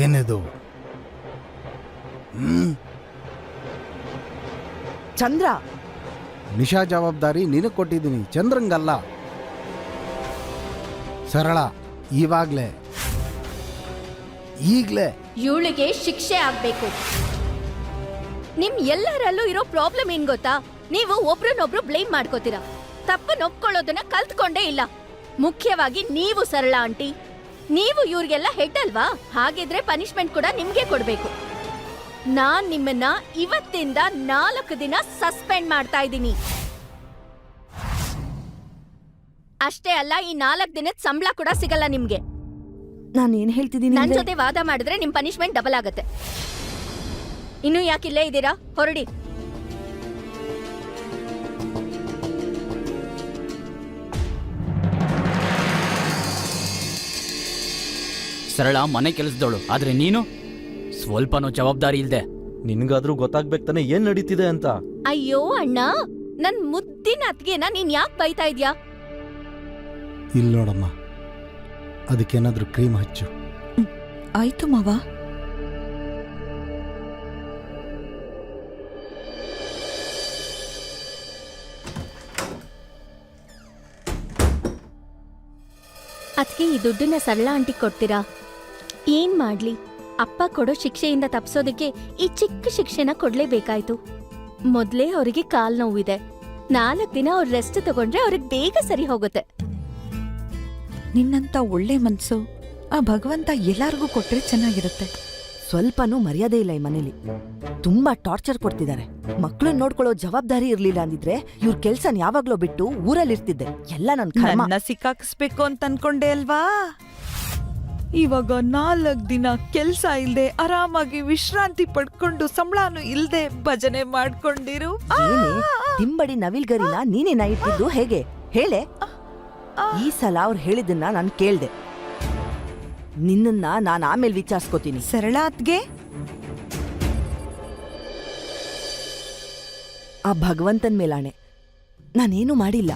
ಏನಿದು? ಚಂದ್ರ, ನಿಶಾ ಜವಾಬ್ದಾರಿ ನಿನಗೆ ಕೊಟ್ಟಿದ್ದೀನಿ, ಚಂದ್ರಂಗಲ್ಲ. ಸರಳ, ಈಗಲೇ ಇವಳಿಗೆ ಶಿಕ್ಷೆ ಆಗ್ಬೇಕು. ನಿಮ್ ಎಲ್ಲರಲ್ಲೂ ಇರೋ ಪ್ರಾಬ್ಲಮ್ ಏನ್ ಗೊತ್ತಾ? ನೀವು ಒಬ್ರನ್ನೊಬ್ರು ಬ್ಲೇಮ್ ಮಾಡ್ಕೋತೀರಾ. ತಪ್ಪನ್ನು ಒಪ್ಕೊಳ್ಳೋದನ್ನ ಕಲ್ತ್ಕೊಂಡೇ ಇಲ್ಲ. ಮುಖ್ಯವಾಗಿ ನೀವು ಸರಳ ಆಂಟಿ, ನೀವು ಇವ್ರಿಗೆಲ್ಲ ಹೆಡ್ ಅಲ್ವಾ? ಹಾಗಿದ್ರೆ ಪನಿಷ್ಮೆಂಟ್ ಕೂಡ ನಿಮ್ಗೆ ಕೊಡ್ಬೇಕು. ನಾನ್ ನಿಮ್ಮನ್ನ ಇವತ್ತಿಂದ 4 ದಿನ ಸಸ್ಪೆಂಡ್ ಮಾಡ್ತಾ ಇದ್ದೀನಿ. ಅಷ್ಟೇ ಅಲ್ಲ, ಈ 4 ದಿನದ ಸಂಬಳ ಕೂಡ ಸಿಗಲ್ಲ ನಿಮ್ಗೆ. ನಾನು ಏನ್ ಹೇಳ್ತಿದ್ದೀನಿ ನನ್ ಜೊತೆ ವಾದ ಮಾಡಿದ್ರೆ ನಿಮ್ ಪನಿಷ್ಮೆಂಟ್ ಡಬಲ್ ಆಗತ್ತೆ. ಇನ್ನು ಯಾಕಿಲ್ಲೇ ಇದ್ದೀರಾ? ಹೊರಡಿ. ಸರಳ ಮನೆ ಕೆಲಸದವಳು, ಆದ್ರೆ ನೀನು ಸ್ವಲ್ಪನೂ ಜವಾಬ್ದಾರಿ ಇಲ್ದೆ. ನಿನ್ಗಾದ್ರೂ ಗೊತ್ತಾಗ್ಬೇಕು ತಾನೆ ಏನ್ ನಡೀತಿದೆ ಅಂತ. ಅಯ್ಯೋ ಅಣ್ಣ, ನನ್ ಮುದ್ದಿನ ಅತ್ಗೆನ ನೀನ್ ಯಾಕೆ ಬೈತಾ ಇದ್ಯಾ? ಇಲ್ಲಿ ನೋಡಮ್ಮ, ಅದಕ್ಕೇನಾದ್ರೂ ಕ್ರೀಮ್ ಹಚ್ಚು. ಆಯ್ತು ಮಾವ. ಅದ್ಕೆ ಈ ದುಡ್ಡನ್ನ ಸರಳ ಆಂಟಿ ಕೊಡ್ತೀರಾ? ಏನ್ ಮಾಡ್ಲಿ, ಅಪ್ಪ ಕೊಡೋ ಶಿಕ್ಷೆಯಿಂದ ತಪ್ಸೋದಕ್ಕೆ ಈ ಚಿಕ್ಕ ಶಿಕ್ಷೆನ ಕೊಡ್ಲೇಬೇಕಾಯ್ತು. ಮೊದ್ಲೇ ಅವರಿಗೆ ಕಾಲ್ ನೋವಿದೆ. 4 ದಿನ ಅವ್ರ ರೆಸ್ಟ್ ತಗೊಂಡ್ರೆ ಅವ್ರಿಗೆ ಬೇಗ ಸರಿ ಹೋಗುತ್ತೆ. ನಿನ್ನಂತ ಒಳ್ಳೆ ಮನ್ಸು ಆ ಭಗವಂತ ಎಲ್ಲಾರ್ಗೂ ಕೊಟ್ರೆ ಚೆನ್ನಾಗಿರುತ್ತೆ. ಸ್ವಲ್ಪನೂ ಮರ್ಯಾದೆ ಇಲ್ಲ ಈ ಮನೇಲಿ. ತುಂಬಾ ಟಾರ್ಚರ್ ಕೊಡ್ತಿದ್ದಾರೆ. ಮಕ್ಕಳನ್ನ ನೋಡ್ಕೊಳ್ಳೋ ಜವಾಬ್ದಾರಿ ಇರ್ಲಿಲ್ಲ ಅಂದಿದ್ರೆ ಇವ್ರ ಕೆಲ್ಸನ್ ಯಾವಾಗ್ಲೋ ಬಿಟ್ಟು ಊರಲ್ಲಿರ್ತಿದ್ದೆ. ಎಲ್ಲ ನನ್ ಕರ್ಮ. ನನ್ನ ಸಿಕ್ಕಾಕಿಸ್ಬೇಕು ಅಂತ ಅನ್ಕೊಂಡೆ ಅಲ್ವಾ? ಇವಾಗ 4 ದಿನ ಕೆಲ್ಸ ಇಲ್ದೆ ಆರಾಮಾಗಿ ವಿಶ್ರಾಂತಿ ಪಡ್ಕೊಂಡು ಸಂಬಳನೂ ಇಲ್ದೆ ಭಜನೆ ಮಾಡ್ಕೊಂಡಿರು. ಏನೇ ತಿಂಬಡಿ ನವಿಲ್ಗರಿನ ನೀನೇನ ಇಟ್ಟಿದ್ದು ಹೇಗೆ ಹೇಳೆ? ಈ ಸಲ ಅವ್ರು ಹೇಳಿದ್ದನ್ನ ನಾನು ಕೇಳ್ದೆ. ನಿನ್ನನ್ನ ನಾನು ಆಮೇಲೆ ವಿಚಾರಿಸ್ಕೋತೀನಿ. ಸರಳ ಅತ್ಗೆ, ಆ ಭಗವಂತನ್ ಮೇಲಾಣೆ ನಾನೇನು ಮಾಡಿಲ್ಲ.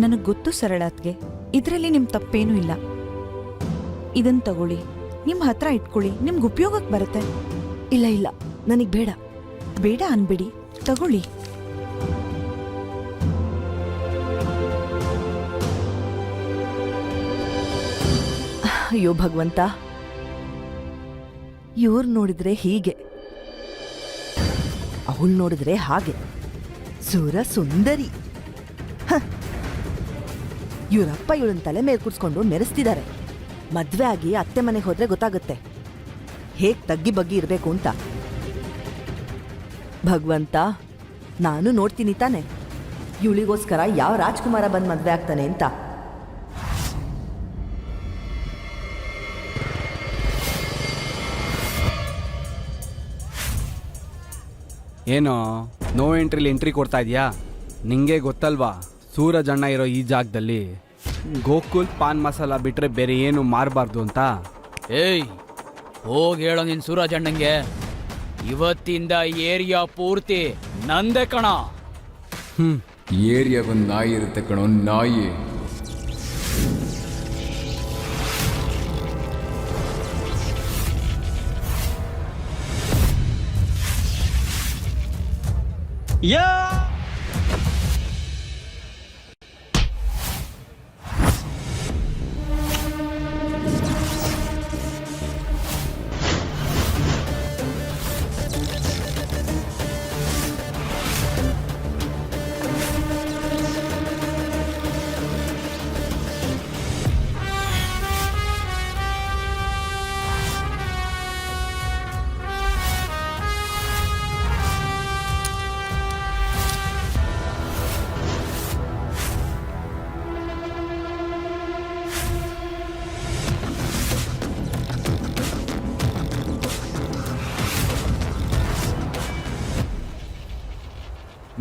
ನನಗ್ ಗೊತ್ತು ಸರಳ ಅತ್ಗೆ, ಇದ್ರಲ್ಲಿ ನಿಮ್ ತಪ್ಪೇನೂ ಇಲ್ಲ. ಇದನ್ ತಗೊಳ್ಳಿ, ನಿಮ್ ಹತ್ರ ಇಟ್ಕೊಳ್ಳಿ, ನಿಮ್ಗೆ ಉಪಯೋಗಕ್ಕೆ ಬರುತ್ತೆ. ಇಲ್ಲ ಇಲ್ಲ, ನನಗ್ ಬೇಡ. ಬೇಡ ಅನ್ಬಿಡಿ, ತಗೊಳ್ಳಿ. ಅಯ್ಯೋ ಭಗವಂತ, ಇವ್ರು ನೋಡಿದ್ರೆ ಹೀಗೆ, ಅವಳು ನೋಡಿದ್ರೆ ಹಾಗೆ. ಸುರ ಸುಂದರಿ. ಇವರಪ್ಪ ಇವಳನ್ನ ತಲೆ ಮೇಲೆ ಕೂರ್ಸ್ಕೊಂಡು ಮೆರೆಸ್ತಿದ್ದಾರೆ. ಮದ್ವೆ ಆಗಿ ಅತ್ತೆ ಮನೆಗೆ ಹೋದ್ರೆ ಗೊತ್ತಾಗುತ್ತೆ ಹೇಗ್ ತಗ್ಗಿ ಬಗ್ಗಿ ಇರ್ಬೇಕು ಅಂತ. ಭಗವಂತ, ನಾನು ನೋಡ್ತೀನಿ ತಾನೆ ಇವಳಿಗೋಸ್ಕರ ಯಾವ ರಾಜ್ಕುಮಾರ ಬಂದ್ ಮದ್ವೆ ಆಗ್ತಾನೆ ಅಂತ. ಏನೋ ನೋ ಎಂಟ್ರಿಲಿ ಎಂಟ್ರಿ ಕೊಡ್ತಾ ಇದೆಯಾ? ನಿಂಗೆ ಗೊತ್ತಲ್ವಾ ಸೂರಜ್ ಅಣ್ಣ ಇರೋ ಈ ಜಾಗದಲ್ಲಿ ಗೋಕುಲ್ ಪಾನ್ ಮಸಾಲ ಬಿಟ್ರೆ ಬೇರೆ ಏನು ಮಾರಬಾರ್ದು ಅಂತ. ಏಯ್, ಹೋಗಿ ಹೇಳೋ ನಿನ್ ಸೂರಜ್ ಅಣ್ಣಂಗೆ, ಇವತ್ತಿಂದ ಏರಿಯಾ ಪೂರ್ತಿ ನಂದೇ ಕಣ. ಏರಿಯಾಗೊಂದು ನಾಯಿ ಇರುತ್ತೆ ಕಣೋ, ನಾಯಿ.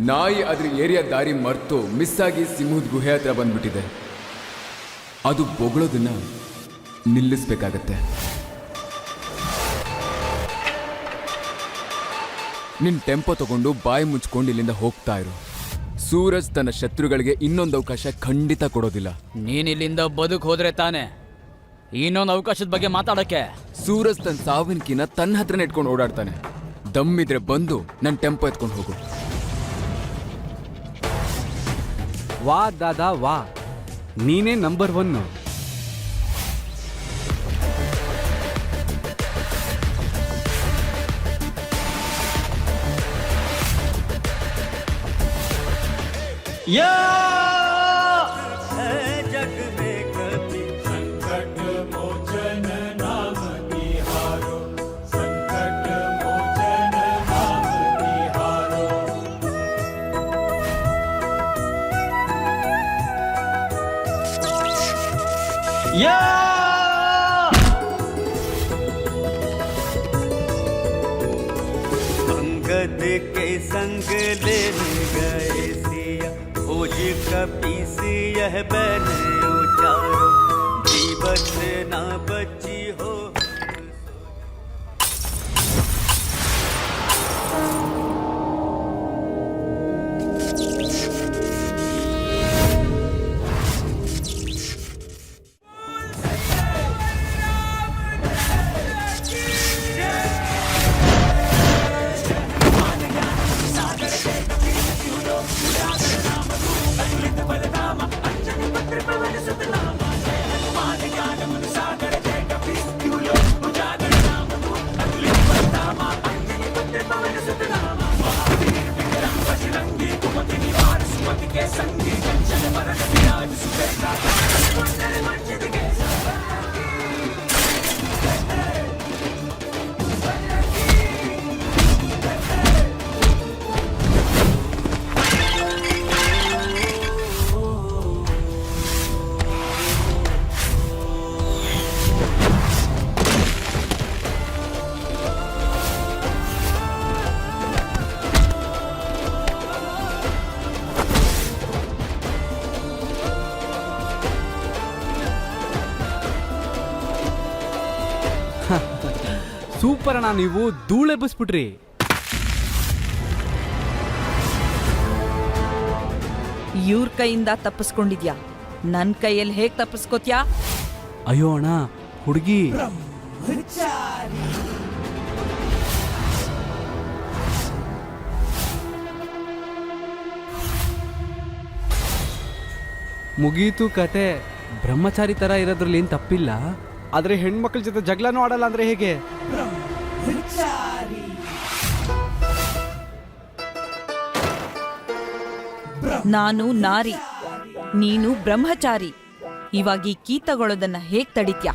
ನಾಯಿ ಅದ್ರ ಏರಿಯಾ ದಾರಿ ಮರ್ತು ಮಿಸ್ ಆಗಿ ಸಿಂಹದ ಗುಹೆ ಹತ್ರ ಬಂದ್ಬಿಟ್ಟಿದೆ. ಅದು ಬೊಗಳೋದನ್ನ ನಿಲ್ಲಿಸ್ಬೇಕಾಗತ್ತೆ. ನಿನ್ ಟೆಂಪೋ ತಗೊಂಡು ಬಾಯಿ ಮುಚ್ಕೊಂಡು ಇಲ್ಲಿಂದ ಹೋಗ್ತಾ ಇರು. ಸೂರಜ್ ತನ್ನ ಶತ್ರುಗಳಿಗೆ ಇನ್ನೊಂದು ಅವಕಾಶ ಖಂಡಿತ ಕೊಡೋದಿಲ್ಲ. ನೀನ್ ಇಲ್ಲಿಂದ ಬದುಕ್ ಹೋದ್ರೆ ತಾನೆ ಇನ್ನೊಂದು ಅವಕಾಶದ ಬಗ್ಗೆ ಮಾತಾಡಕ್ಕೆ. ಸೂರಜ್ ತನ್ನ ಸಾವಿನಕಿನ ತನ್ನ ಹತ್ರನೇ ಇಟ್ಕೊಂಡು ಓಡಾಡ್ತಾನೆ. ದಮ್ಮಿದ್ರೆ ಬಂದು ನನ್ನ ಟೆಂಪೋ ಎತ್ಕೊಂಡು ಹೋಗು. ವಾ ದಾದಾ ವಾ, ನೀನೇ ನಂಬರ್ 1. अंगद के संग लेने गए सिया, खोज कपी से यह बन उचारो, जीवत ना बची हो. ಸೂಪರ್ ಅಣ್ಣ, ನೀವು ಧೂಳೆಬ್ಬಿಸ್ಬಿಟ್ರಿ. ಇವ್ರ ಕೈಯಿಂದ ತಪ್ಪಿಸ್ಕೊಂಡಿದ್ಯಾ, ನನ್ ಕೈಯಲ್ಲಿ ಹೇಗ್ ತಪ್ಪಿಸ್ಕೋತ್ಯಾ? ಅಯ್ಯೋ ಅಣ್ಣ, ಹುಡುಗಿ ಮುಗೀತು ಕತೆ. ಬ್ರಹ್ಮಚಾರಿ ತರ ಇರೋದ್ರಲ್ಲಿ ಏನ್ ತಪ್ಪಿಲ್ಲ, ಆದ್ರೆ ಹೆಣ್ಮಕ್ಳ ಜೊತೆ ಜಗಳನೂ ಆಡಲ್ಲ ಅಂದ್ರೆ ಹೇಗೆ? ನಾನು ನಾರಿ, ನೀನು ಬ್ರಹ್ಮಚಾರಿ. ಇವಾಗ ಈ ಕೀ ತಗೊಳ್ಳೋದನ್ನ ಹೇಗ್ ತಡಿತ್ಯಾ?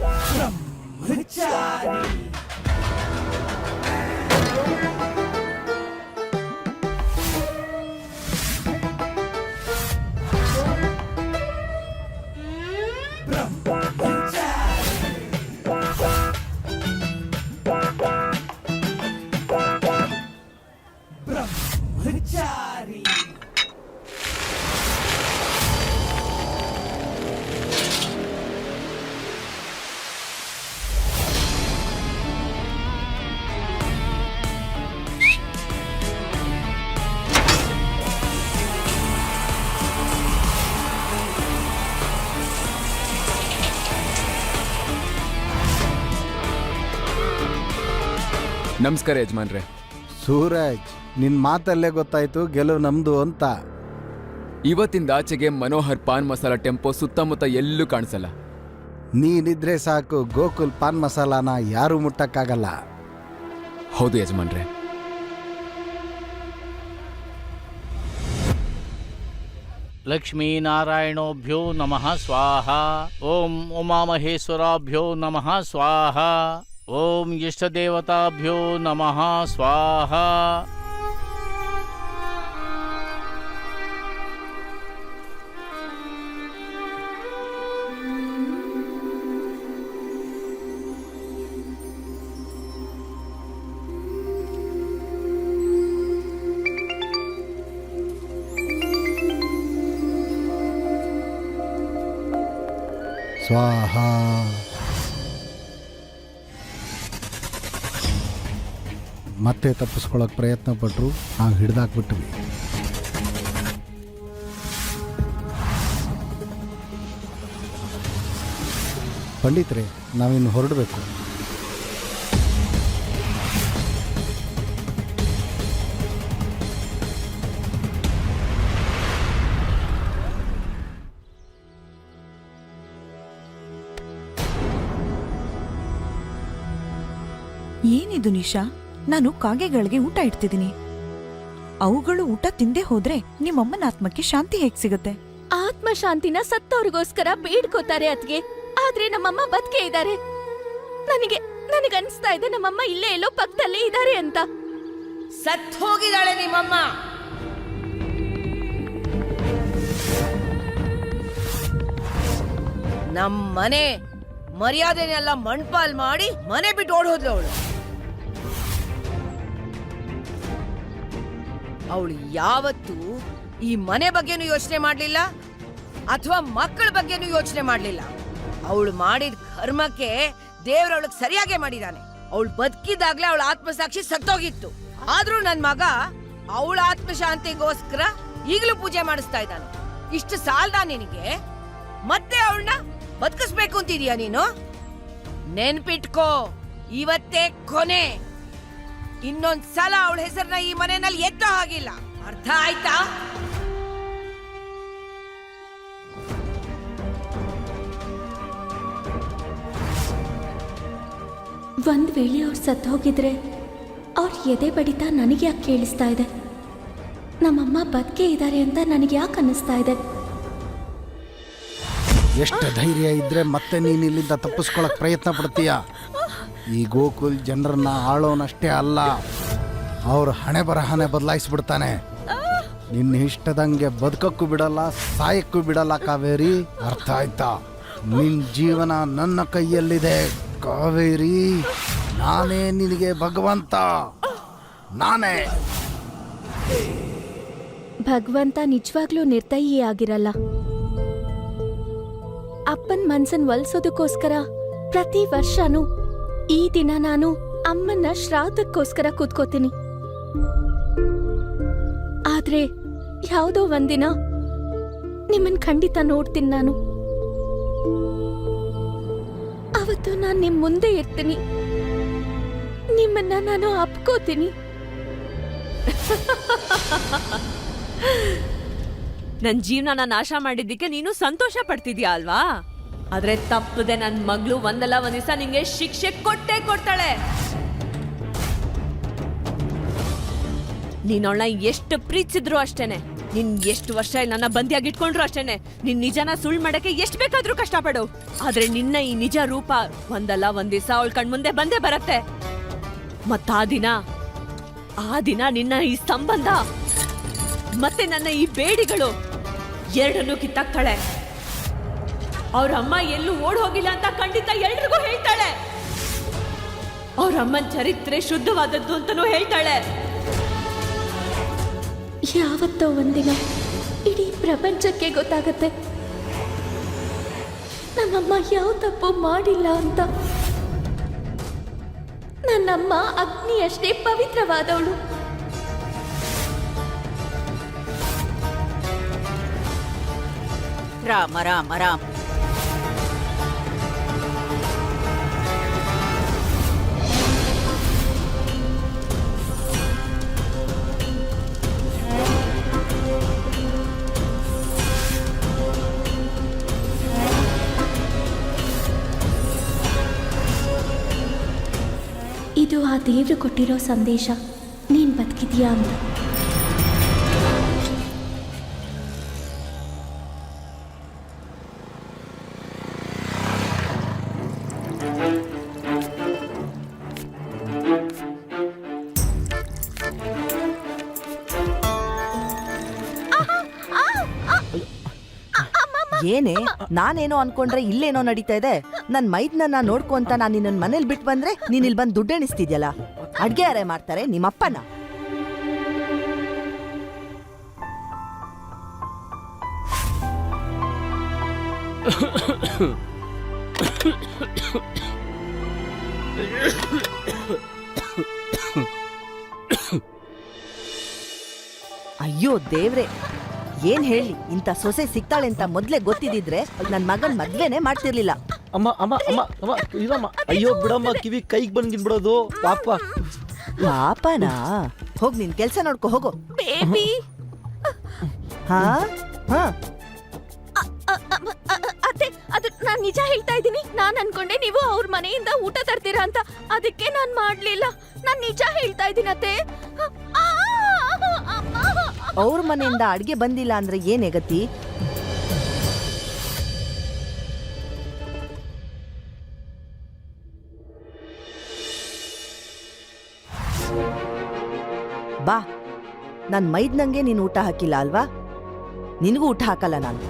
ನಮಸ್ಕಾರ ಯಜಮಾನ್ರೆ. ಸೂರಜ್, ನಿನ್ ಮಾತಲ್ಲೇ ಗೊತ್ತಾಯ್ತು ಗೆಲುವು ನಮ್ದು ಅಂತ. ಇವತ್ತಿಂದ ಆಚೆಗೆ ಮನೋಹರ್ ಪಾನ್ ಮಸಾಲ ಟೆಂಪೋ ಸುತ್ತಮುತ್ತ ಎಲ್ಲೂ ಕಾಣಿಸಲ್ಲ. ನೀನಿದ್ರೆ ಸಾಕು, ಗೋಕುಲ್ ಪಾನ್ ಮಸಾಲಾನ ಯಾರು ಮುಟ್ಟಕ್ಕಾಗಲ್ಲ. ಹೌದು ಯಜಮಾನ್ರೆ. ಲಕ್ಷ್ಮೀನಾರಾಯಣೋಭ್ಯೋ ನಮಃ ಸ್ವಾಹ. ಓಂ ಉಮಾಮಹೇಶ್ವರಾಭ್ಯೋ ನಮಃ ಸ್ವಾಹ. ಓಂ ಇಷ್ಟದೇವತಾಭ್ಯೋ ನಮಃ ಸ್ವಾಹ. ಸ್ವಾಹ. ಮತ್ತೆ ತಪ್ಪಿಸ್ಕೊಳ್ಳೋಕೆ ಪ್ರಯತ್ನ ಪಟ್ಟರು, ನಾವು ಹಿಡ್ದಾಕ್ಬಿಟ್ವಿ. ಪಂಡಿತ್ರೆ, ನಾವಿನ್ನು ಹೊರಡಬೇಕು. ಏನಿದು ನಿಶಾ? ನಾನು ಕಾಗೆಗಳಿಗೆ ಊಟ ಇಡ್ತಿದ್ದೀನಿ. ಅವುಗಳು ಊಟ ತಿಂದೇ ಹೋದ್ರೆ ನಿಮ್ಮಮ್ಮನ ಆತ್ಮಕ್ಕೆ ಶಾಂತಿ ಹೇಗ್ ಸಿಗುತ್ತೆ? ಆತ್ಮ ಶಾಂತಿನ ಸತ್ತವ್ರಿಗೋಸ್ಕರ ಬೇಡ್ಕೋತಾರೆ ಅದ್ಗೆ. ಆದ್ರೆ ನಮ್ಮಮ್ಮ ಬದುಕೆ ಇದ್ದಾರೆ. ನನಗನ್ಸ್ತಾ ಇದೆ ನಮ್ಮಮ್ಮ ಇಲ್ಲೇ ಎಲ್ಲೋ ಪಕ್ಕದಲ್ಲೇ ಇದ್ದಾರೆ ಅಂತ. ಸತ್ ಹೋಗಿದ್ದಾಳೆ ನಿಮ್ಮಮ್ಮ. ನಮ್ ಮನೆ ಮರ್ಯಾದೆನೆಲ್ಲ ಮಣ್ಪಾಲ್ ಮಾಡಿ ಮನೆ ಬಿಟ್ಟು ಓಡ್ ಹೋದ್ಲು ಅವಳು. ಅವಳು ಯಾವತ್ತೂ ಈ ಮನೆ ಬಗ್ಗೆನೂ ಯೋಚನೆ ಮಾಡ್ಲಿಲ್ಲ ಅಥವಾ ಮಕ್ಕಳ ಬಗ್ಗೆನೂ ಯೋಚನೆ ಮಾಡ್ಲಿಲ್ಲ. ಅವಳು ಮಾಡಿದ ಕರ್ಮಕ್ಕೆ ದೇವ್ರವಳಿಗೆ ಸರಿಯಾಗೇ ಮಾಡಿದಾನೆ. ಅವಳು ಬದುಕಿದಾಗ್ಲೇ ಅವಳ ಆತ್ಮಸಾಕ್ಷಿ ಸತ್ತೋಗಿತ್ತು. ಆದ್ರೂ ನನ್ ಮಗ ಅವಳ ಆತ್ಮಶಾಂತಿಗೋಸ್ಕರ ಈಗಲೂ ಪೂಜೆ ಮಾಡಿಸ್ತಾ ಇದ್ದಾನೆ. ಇಷ್ಟು ಸಾಲ್ದ ನಿನಗೆ? ಮತ್ತೆ ಅವಳನ್ನ ಬದುಕಿಸ್ಬೇಕು ಅಂತಿದೀಯ ನೀನು? ನೆನ್ಪಿಟ್ಕೋ, ಇವತ್ತೇ ಕೊನೆ. ಇನ್ನೊಂದ್ಸಲ ಅವಳ ಹೆಸರನ್ನ ಈ ಮನೆಯಲ್ಲಿ ಎತ್ತೋ ಹಾಗಿಲ್ಲ. ಅರ್ಥ ಆಯ್ತಾ? ಒಂದ್ ವೇಳೆ ಅವ್ರು ಸತ್ತು ಹೋಗಿದ್ರೆ ಅವ್ರ ಎದೆ ಬಡಿತ ನನಗೆ ಯಾಕೆ ಕೇಳಿಸ್ತಾ ಇದೆ? ನಮ್ಮಮ್ಮ ಬದುಕೆ ಇದ್ದಾರೆ ಅಂತ ನನಗೆ ಯಾಕೆ ಅನ್ನಿಸ್ತಾ ಇದೆ? ಎಷ್ಟು ಧೈರ್ಯ ಇದ್ರೆ ಮತ್ತೆ ನೀನು ಇಲ್ಲಿಂದ ತಪ್ಪಿಸ್ಕೊಳಕ್ ಪ್ರಯತ್ನ ಪಡ್ತೀಯ? ಈ ಗೋಕುಲ್ ಜನರನ್ನ ಆಳೋನಷ್ಟೇ ಅಲ್ಲ, ಅವ್ರ ಹಣೆ ಬರಹನೆ ಬದಲಾಯಿಸ್ಬಿಡ್ತಾನೆ. ನಿನ್ನ ಇಷ್ಟದಂಗೆ ಬದುಕಕ್ಕೂ ಬಿಡಲ್ಲ, ಸಾಯಕ್ಕೂ ಬಿಡಲ್ಲ ಕಾವೇರಿ. ಅರ್ಥ ಆಯ್ತಾ? ನಿನ್ ಜೀವನ ನನ್ನ ಕೈಯಲ್ಲಿದೆ ಕಾವೇರಿ. ನಾನೇ ನಿನಗೆ ಭಗವಂತ, ನಾನೇ. ಭಗವಂತ ನಿಜವಾಗ್ಲೂ ನಿರ್ದಯಿ ಆಗಿರಲ್ಲ. ಅಪ್ಪನ್ ಮನ್ಸನ್ ಒಲ್ಸೋದಕ್ಕೋಸ್ಕರ ಪ್ರತಿ ವರ್ಷನೂ ಈ ದಿನ ನಾನು ಅಮ್ಮನ್ನ ಶ್ರಾದ್ದಕ್ಕೋಸ್ಕರ ಕೂತ್ಕೋತೀನಿ. ಆದ್ರೆ ಯಾವುದೋ ಒಂದಿನ ನಿಮ್ಮನ್ ಖಂಡಿತ ನೋಡ್ತೀನಿ ನಾನು. ಅವತ್ತು ನಾನು ನಿಮ್ ಮುಂದೆ ಇರ್ತೀನಿ. ನಿಮ್ಮನ್ನ ನಾನು ಅಪ್ಕೋತೀನಿ. ನನ್ ಜೀವನ ನಾಶ ಮಾಡಿದ್ದಕ್ಕೆ ನೀನು ಸಂತೋಷ ಪಡ್ತಿದ್ಯಾ ಅಲ್ವಾ? ಆದ್ರೆ ತಪ್ಪದೆ ನನ್ ಮಗಳು ಒಂದಲ್ಲ ಒಂದ್ ದಿವಸ ನಿಂಗೆ ಶಿಕ್ಷೆ ಕೊಟ್ಟೇ ಕೊಡ್ತಾಳೆ. ನೀನವಳ ಎಷ್ಟು ಪ್ರೀತಿಸಿದ್ರು ಅಷ್ಟೇನೆ, ನಿನ್ ಎಷ್ಟು ವರ್ಷ ನನ್ನ ಬಂದಿಯಾಗಿಟ್ಕೊಂಡ್ರು ಅಷ್ಟೇನೆ, ನಿನ್ ನಿಜನ ಸುಳ್ಳು ಮಾಡಕ್ಕೆ ಎಷ್ಟ್ ಬೇಕಾದ್ರೂ ಕಷ್ಟಪಡು. ಆದ್ರೆ ನಿನ್ನ ಈ ನಿಜ ರೂಪ ಒಂದಲ್ಲ ಒಂದ್ ದಿವಸ ಅವಳ ಕಣ್ಮುಂದೆ ಬಂದೇ ಬರತ್ತೆ. ಮತ್ತ ಆ ದಿನ ನಿನ್ನ ಈ ಸಂಬಂಧ ಮತ್ತೆ ನನ್ನ ಈ ಬೇಡಿಗಳು ಎರಡನ್ನೂ ಕಿತ್ತಾಕ್ತಾಳೆ. ಅವ್ರ ಅಮ್ಮ ಎಲ್ಲೂ ಓಡ್ ಹೋಗಿಲ್ಲ ಅಂತ ಖಂಡಿತ ಎಲ್ರಿಗೂ ಹೇಳ್ತಾಳೆ. ಅವ್ರ ಅಮ್ಮನ ಚರಿತ್ರೆ ಶುದ್ಧವಾದದ್ದು ಅಂತಾನೂ ಹೇಳ್ತಾಳೆ. ಯಾವತ್ತೋ ಒಂದಿನ ಇಡೀ ಪ್ರಪಂಚಕ್ಕೆ ಗೊತ್ತಾಗತ್ತೆ ನಮ್ಮಮ್ಮ ಯಾವ ತಪ್ಪು ಮಾಡಿಲ್ಲ ಅಂತ. ನನ್ನಮ್ಮ ಅಗ್ನಿಯಷ್ಟೇ ಪವಿತ್ರವಾದವಳು. ರಾಮ ರಾಮ ರಾಮ. ಇದು ಆ ದೇವ್ರು ಕೊಟ್ಟಿರೋ ಸಂದೇಶ, ನೀನ್ ಬದುಕಿದ್ಯಾ ಅಂತ. ಏನೇ, ನಾನೇನೋ ಅನ್ಕೊಂಡ್ರೆ ಇಲ್ಲೇನೋ ನಡೀತಾ ಇದೆ. ನನ್ ಮೈದ್ನ ನೋಡ್ಕೊ ಅಂತ ನಾನು ನಿನ್ನ ಮನೇಲಿ ಬಿಟ್ಟು ಬಂದ್ರೆ ನೀನ್ ಇಲ್ಲಿ ಬಂದು ದುಡ್ಡು ಎಣಿಸ್ತಿದ್ಯಲ್ಲ. ಅಡ್ಗೆ ಯಾರೇ ಮಾಡ್ತಾರೆ? ನಿಮ್ಮಪ್ಪನ. ಅಯ್ಯೋ ದೇವ್ರೆ, ಏನ್ ಹೇಳಿ, ಇಂಥ ಸೊಸೆ ಸಿಗ್ತಾಳೆ ಅಂತ ಮೊದ್ಲೇ ಗೊತ್ತಿದ್ರೆ ನನ್ ಮಗನ್ ಮದ್ವೆನೇ ಮಾಡ್ತಿರ್ಲಿಲ್ಲ. ಅಮ್ಮ ಅಮ್ಮ ಅಮ್ಮ ಅಮ್ಮ ಇರಮ್ಮ. ಅಯ್ಯೋ ಬಿಡಮ್ಮ, ಕಿವಿ ಕೈಗೆ ಬಂದ್ಬಿಡೋದು ಪಾಪ. ಪಾಪನಾ? ಹೋಗ್ ನಿನ್ ಕೆಲ್ಸ ನೋಡ್ಕೊ ಹೋಗೋ. ಬೇಬಿ ಹಾ ಹಾ ಅತ್ತೆ, ಅದು ನಾನ್ ನಿಜ ಹೇಳ್ತಾ ಇದ್ದೀನಿ. ನಾನ್ ಅನ್ಕೊಂಡೆ ನೀವು ಅವ್ರ ಮನೆಯಿಂದ ಊಟ ತರ್ತೀರಾ ಅಂತ, ಅದಕ್ಕೆ ನಾನ್ ಮಾಡ್ಲಿಲ್ಲ. ನಾನ್ ನಿಜ ಹೇಳ್ತಾ ಇದ್ದೀನಿ ಅತ್ತೆ. ಅವ್ರ ಮನೆಯಿಂದ ಅಡ್ಗೆ ಬಂದಿಲ್ಲ ಅಂದ್ರೆ ಏನೇ ಗತಿ? ಬಾ, ನನ್ ಮೈದ್ನಂಗೆ ನೀನು ಊಟ ಹಾಕಿಲ್ಲ ಅಲ್ವಾ? ನಿನಗೂ ಊಟ ಹಾಕಲ್ಲ ನಾನು.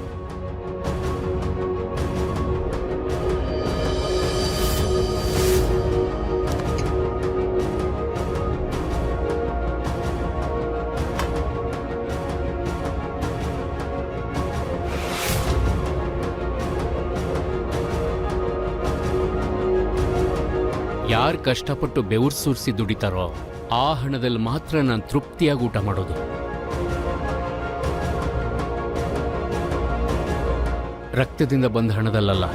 ಯಾರು ಕಷ್ಟಪಟ್ಟು ಬೆವರು ಸುರಿಸಿ ದುಡಿತಾರೋ ಆ ಹಣದಲ್ಲಿ ಮಾತ್ರ ನಾನು ತೃಪ್ತಿಯಾಗಿ ಊಟ ಮಾಡೋದು. ರಕ್ತದಿಂದ ಬಂದ ಹಣದಲ್ಲ.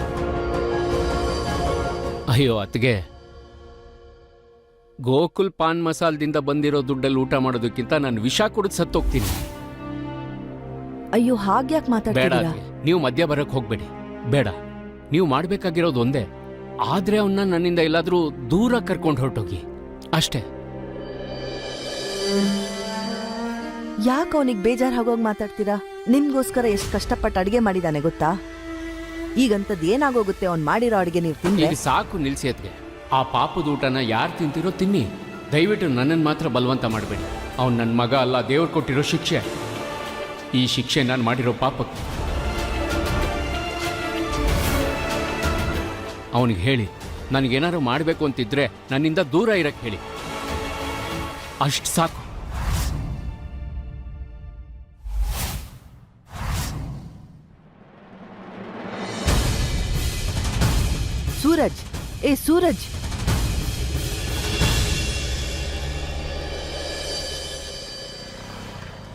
ಅಯ್ಯೋ ಅತ್ಗೆ, ಗೋಕುಲ್ ಪಾನ್ ಮಸಾಲದಿಂದ ಬಂದಿರೋ ದುಡ್ಡಲ್ಲಿ ಊಟ ಮಾಡೋದಕ್ಕಿಂತ ನಾನು ವಿಷ ಕುಡಿದು ಸತ್ತೋಗ್ತೀನಿ. ಅಯ್ಯೋ ಹಾಗ್ಯಾಕ್ ಬೇಡ ಮಾತಾಡ್ತೀರಾ? ಅತ್ಗೆ, ನೀವು ಮಧ್ಯ ಬರಕ್ ಹೋಗ್ಬೇಡಿ. ಬೇಡ, ನೀವು ಮಾಡ್ಬೇಕಾಗಿರೋದು ಒಂದೇ, ಆದ್ರೆ ಅವನ್ನ ನನ್ನಿಂದ ಎಲ್ಲಾದ್ರೂ ದೂರ ಕರ್ಕೊಂಡು ಹೊರಟೋಗಿ ಅಷ್ಟೇ. ಯಾಕೆ ಅವನಿಗೆ ಬೇಜಾರ್ ಆಗೋಗ್ ಮಾತಾಡ್ತೀರಾ? ನಿಮ್ಗೋಸ್ಕರ ಎಷ್ಟು ಕಷ್ಟಪಟ್ಟು ಅಡಿಗೆ ಮಾಡಿದಾನೆ ಗೊತ್ತಾ? ಈಗಂತದ್ ಏನಾಗೋಗುತ್ತೆ ಅವ್ನ್ ಮಾಡಿರೋ ಅಡಿಗೆ ನೀವು ತಿಂದ್ರೆ? ಈಗ ಸಾಕು ನಿಲ್ಸಿ ಅತ್ಗೆ. ಆ ಪಾಪದ ಊಟನ ಯಾರು ತಿಂತಿರೋ ತಿನ್ನಿ, ದಯವಿಟ್ಟು ನನ್ನನ್ನು ಮಾತ್ರ ಬಲವಂತ ಮಾಡಬೇಡಿ. ಅವ್ನು ನನ್ನ ಮಗ ಅಲ್ಲ, ದೇವ್ರು ಕೊಟ್ಟಿರೋ ಶಿಕ್ಷೆ. ಈ ಶಿಕ್ಷೆ ನಾನು ಮಾಡಿರೋ ಪಾಪಕ್ಕೆ. ಅವನಿಗೆ ಹೇಳಿ, ನನಗೇನಾದ್ರು ಮಾಡಬೇಕು ಅಂತಿದ್ರೆ ನನ್ನಿಂದ ದೂರ ಇರಕ್ಕೆ ಹೇಳಿ. ಅಷ್ಟು ಸಾಕು. ಸೂರಜ್, ಏ ಸೂರಜ್,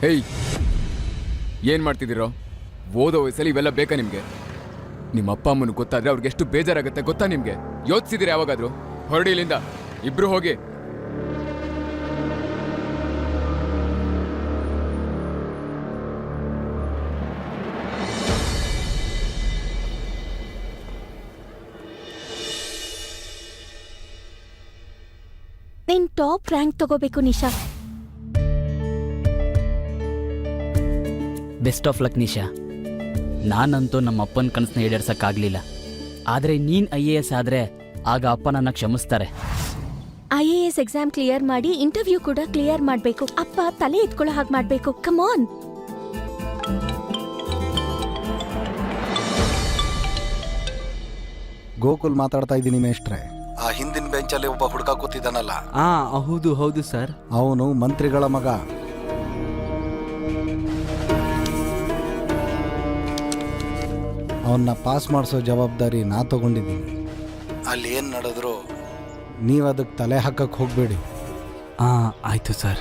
ಹೇಯ್, ಏನು ಮಾಡ್ತಿದ್ದೀರೋ? ಓದೋ ವಯಸ್ಸಲ್ಲಿ ಇವೆಲ್ಲ ಬೇಕಾ ನಿಮಗೆ? ನಿಮ್ಮ ಅಪ್ಪ ಅಮ್ಮನಿಗೆ ಗೊತ್ತಾದ್ರೆ ಅವ್ರಿಗೆ ಎಷ್ಟು ಬೇಜಾರಾಗುತ್ತೆ ಗೊತ್ತಾ ನಿಮಗೆ? ಯೋಚಿಸಿದಿರಿ ಯಾವಾಗಾದ್ರೂ? ಹೊರಡಿ ಇಲ್ಲಿಂದ, ಇಬ್ರು ಹೋಗಿ. ನೀನ್ ಟಾಪ್ ರ್ಯಾಂಕ್ ತಗೋಬೇಕು Nisha. Best of luck Nisha. ನಾನಂತೂ ನಮ್ಮ ಅಪ್ಪನ ಕನಸನ್ನ ಈಡೇರ್ಸಕ್ಕಾಗಲಿಲ್ಲ, ಆದರೆ ನೀನು IAS ಆದರೆ ಆಗ ಅಪ್ಪ ನನ್ನ ಕ್ಷಮಿಸ್ತಾರೆ. IAS ಎಕ್ಸಾಮ್ ಕ್ಲಿಯರ್ ಮಾಡಿ ಇಂಟರ್ವ್ಯೂ ಕೂಡ ಕ್ಲಿಯರ್ ಮಾಡ್ಬೇಕು. ಅಪ್ಪ ತಲೆ ಎತ್ಕೊಳ್ಳೋ ಹಾಗೆ ಮಾಡ್ಬೇಕು. Come on. ಗೋಕುಲ್ ಮಾತಾಡ್ತಾ ಇದ್ದೀನಿ ಮೇಷ್ಟ್ರೆ. ಆ ಹಿಂದಿನ ಬೆಂಚಲ್ಲಿ ಒಬ್ಬ ಹುಡುಗ ಕೂತಿದ್ದಾನಲ್ಲ, ಹೌದು ಹೌದು ಸರ್. ಅವನು ಮಂತ್ರಿಗಳ ಮಗ. ಅವನ್ನ ಪಾಸ್ ಮಾಡಿಸೋ ಜವಾಬ್ದಾರಿ ನಾ ತಗೊಂಡಿದ್ದೀನಿ. ಅಲ್ಲಿ ಏನು ನಡೆದ್ರು ನೀವು ಅದಕ್ಕೆ ತಲೆ ಹಾಕಕ್ಕೆ ಹೋಗಬೇಡಿ. ಆಯ್ತು ಸರ್.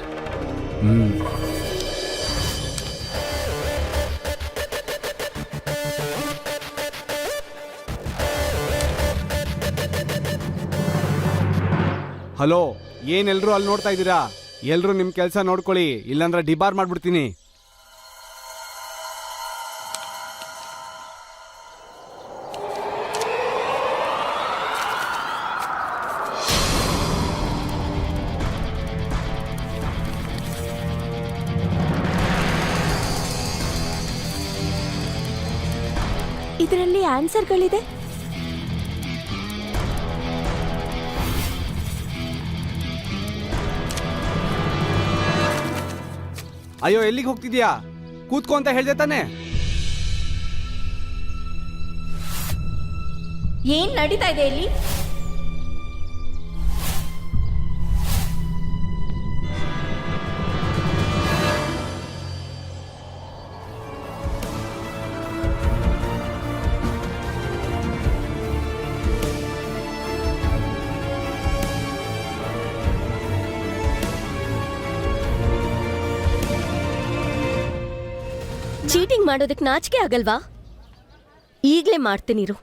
ಹಲೋ, ಏನೆಲ್ಲರೂ ಅಲ್ಲಿ ನೋಡ್ತಾ ಇದ್ದೀರಾ? ಎಲ್ಲರೂ ನಿಮ್ಮ ಕೆಲಸ ನೋಡ್ಕೊಳ್ಳಿ, ಇಲ್ಲಾಂದ್ರೆ ಡಿಬಾರ್ ಮಾಡ್ಬಿಡ್ತೀನಿ. ಇದರಲ್ಲಿ ಆನ್ಸರ್ಗಳಿದೆ. ಅಯ್ಯೋ, ಎಲ್ಲಿಗೆ ಹೋಗ್ತಿದ್ಯಾ? ಕೂತ್ಕೋ ಅಂತ ಹೇಳ್ದೆ ತಾನೆ. ಏನ್ ನಡೀತಾ ಇದೆ ಇಲ್ಲಿ? ಚೀಟಿಂಗ್ ಮಾಡೋದಕ್ಕೆ ನಾಚಿಕೆ ಆಗಲ್ವಾ? ಈಗ್ಲೇ ಮಾಡ್ತೀನಿರು.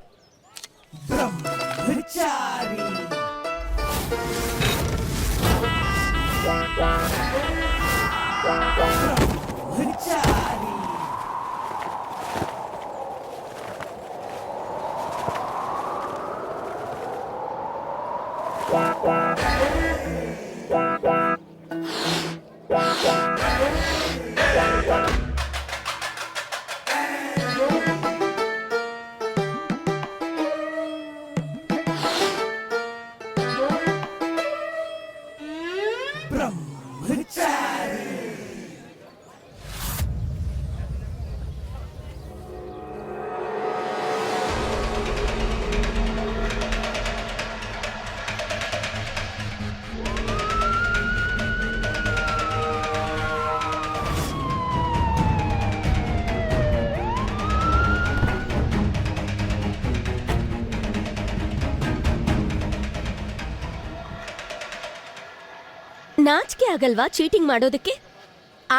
ನಾಚಿಕೆ ಆಗಲ್ವಾ ಚೀಟಿಂಗ್ ಮಾಡೋದಕ್ಕೆ?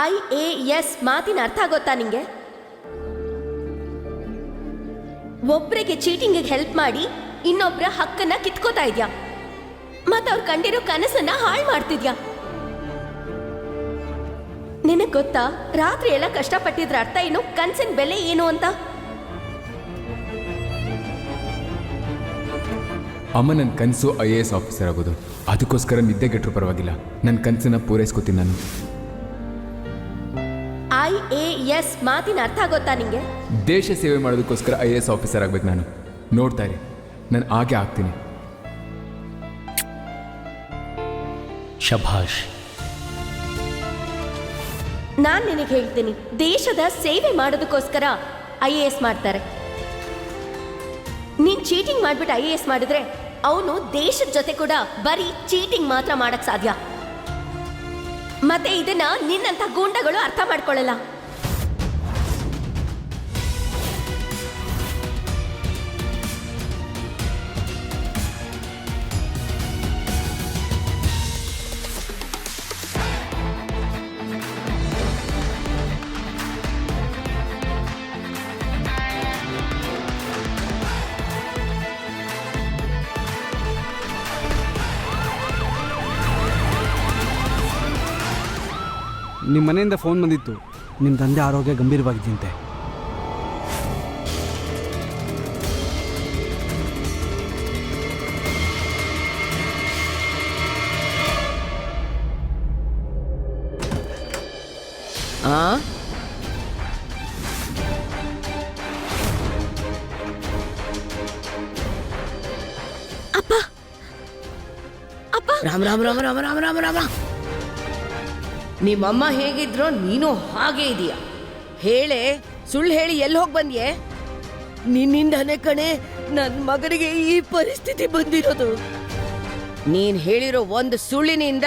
IAS ಮಾತಿನ ಅರ್ಥ ಗೊತ್ತಾ ನಿಂಗೆ? ಒಬ್ರಿಗೆ ಚೀಟಿಂಗ್ ಹೆಲ್ಪ್ ಮಾಡಿ ಇನ್ನೊಬ್ರ ಹಕ್ಕನ್ನ ಕಿತ್ಕೋತಾ ಇದ್ಯಾ, ಮತ್ತ ಅವ್ರು ಕಂಡಿರೋ ಕನಸನ್ನ ಹಾಳು ಮಾಡ್ತಿದ್ಯಾ. ನಿನಗ್ ಗೊತ್ತಾ ರಾತ್ರಿ ಎಲ್ಲ ಕಷ್ಟಪಟ್ಟಿದ್ರ ಅರ್ಥ ಏನು, ಕನ್ಸಿನ ಬೆಲೆ ಏನು ಅಂತ? ಅಮ್ಮ ನನ್ನ ಕನಸು IAS ಆಫೀಸರ್ ಆಗೋದು. ಅದಕ್ಕೋಸ್ಕರ ನಿದ್ದೆಗೆಟ್ಟರು ಪರವಾಗಿಲ್ಲ, ನನ್ನ ಕನಸನ್ನ ಪೂರೈಸ್ಕೊತೀನಿ ನಾನು. IAS ಮಾತಿನ ಅರ್ಥ ಗೊತ್ತಾ ನಿಂಗೆ? ದೇಶ ಸೇವೆ ಮಾಡೋದಕ್ಕೋಸ್ಕರ IAS ಆಫೀಸರ್ ಆಗ್ಬೇಕು ನಾನು. ನೋಡ್ತಾ ಇರಿ, ನಾನು ಹಾಗೆ ಆಗ್ತೀನಿ. ಶಭಾಷ್. ನಾನ್ ನಿನಗೆ ಹೇಳ್ತೀನಿ, ದೇಶದ ಸೇವೆ ಮಾಡೋದಕ್ಕೋಸ್ಕರ IAS ಮಾಡ್ತಾರೆ. ನೀನ್ ಚೀಟಿಂಗ್ ಮಾಡ್ಬಿಟ್ಟು IAS ಮಾಡಿದ್ರೆ ಅವನು ದೇಶದ ಜೊತೆ ಕೂಡ ಬರೀ ಚೀಟಿಂಗ್ ಮಾತ್ರ ಮಾಡಕ್ ಸಾಧ್ಯ. ಮತ್ತೆ ಇದನ್ನ ನಿನ್ನಂತ ಗೂಂಡಗಳು ಅರ್ಥ ಮಾಡ್ಕೊಳ್ಳಲ್ಲ. ನಿಮ್ಮ ಮನೆಯಿಂದ ಫೋನ್ ಬಂದಿತ್ತು, ನಿಮ್ಮ ತಂದೆ ಆರೋಗ್ಯ ಗಂಭೀರವಾಗಿದ್ದಂತೆ. ಅಪ್ಪ ಅಪ್ಪ, ರಾಮ್ ರಾಮ್ ರಾಮ್ ರಾಮ್ ರಾಮ್ ರಾಮ್ ರಾಮ. ನಿಮ್ಮಮ್ಮ ಹೇಗಿದ್ರೋ ನೀನು ಹಾಗೆ ಇದೀಯ. ಹೇಳೆ, ಸುಳ್ಳು ಹೇಳಿ ಎಲ್ಲಿ ಹೋಗಿ ಬಂದ್ಯೆ? ನಿನ್ನಿಂದನೇ ಕಣೆ ನನ್ನ ಮಗನಿಗೆ ಈ ಪರಿಸ್ಥಿತಿ ಬಂದಿರೋದು. ನೀನ್ ಹೇಳಿರೋ ಒಂದು ಸುಳ್ಳಿನಿಂದ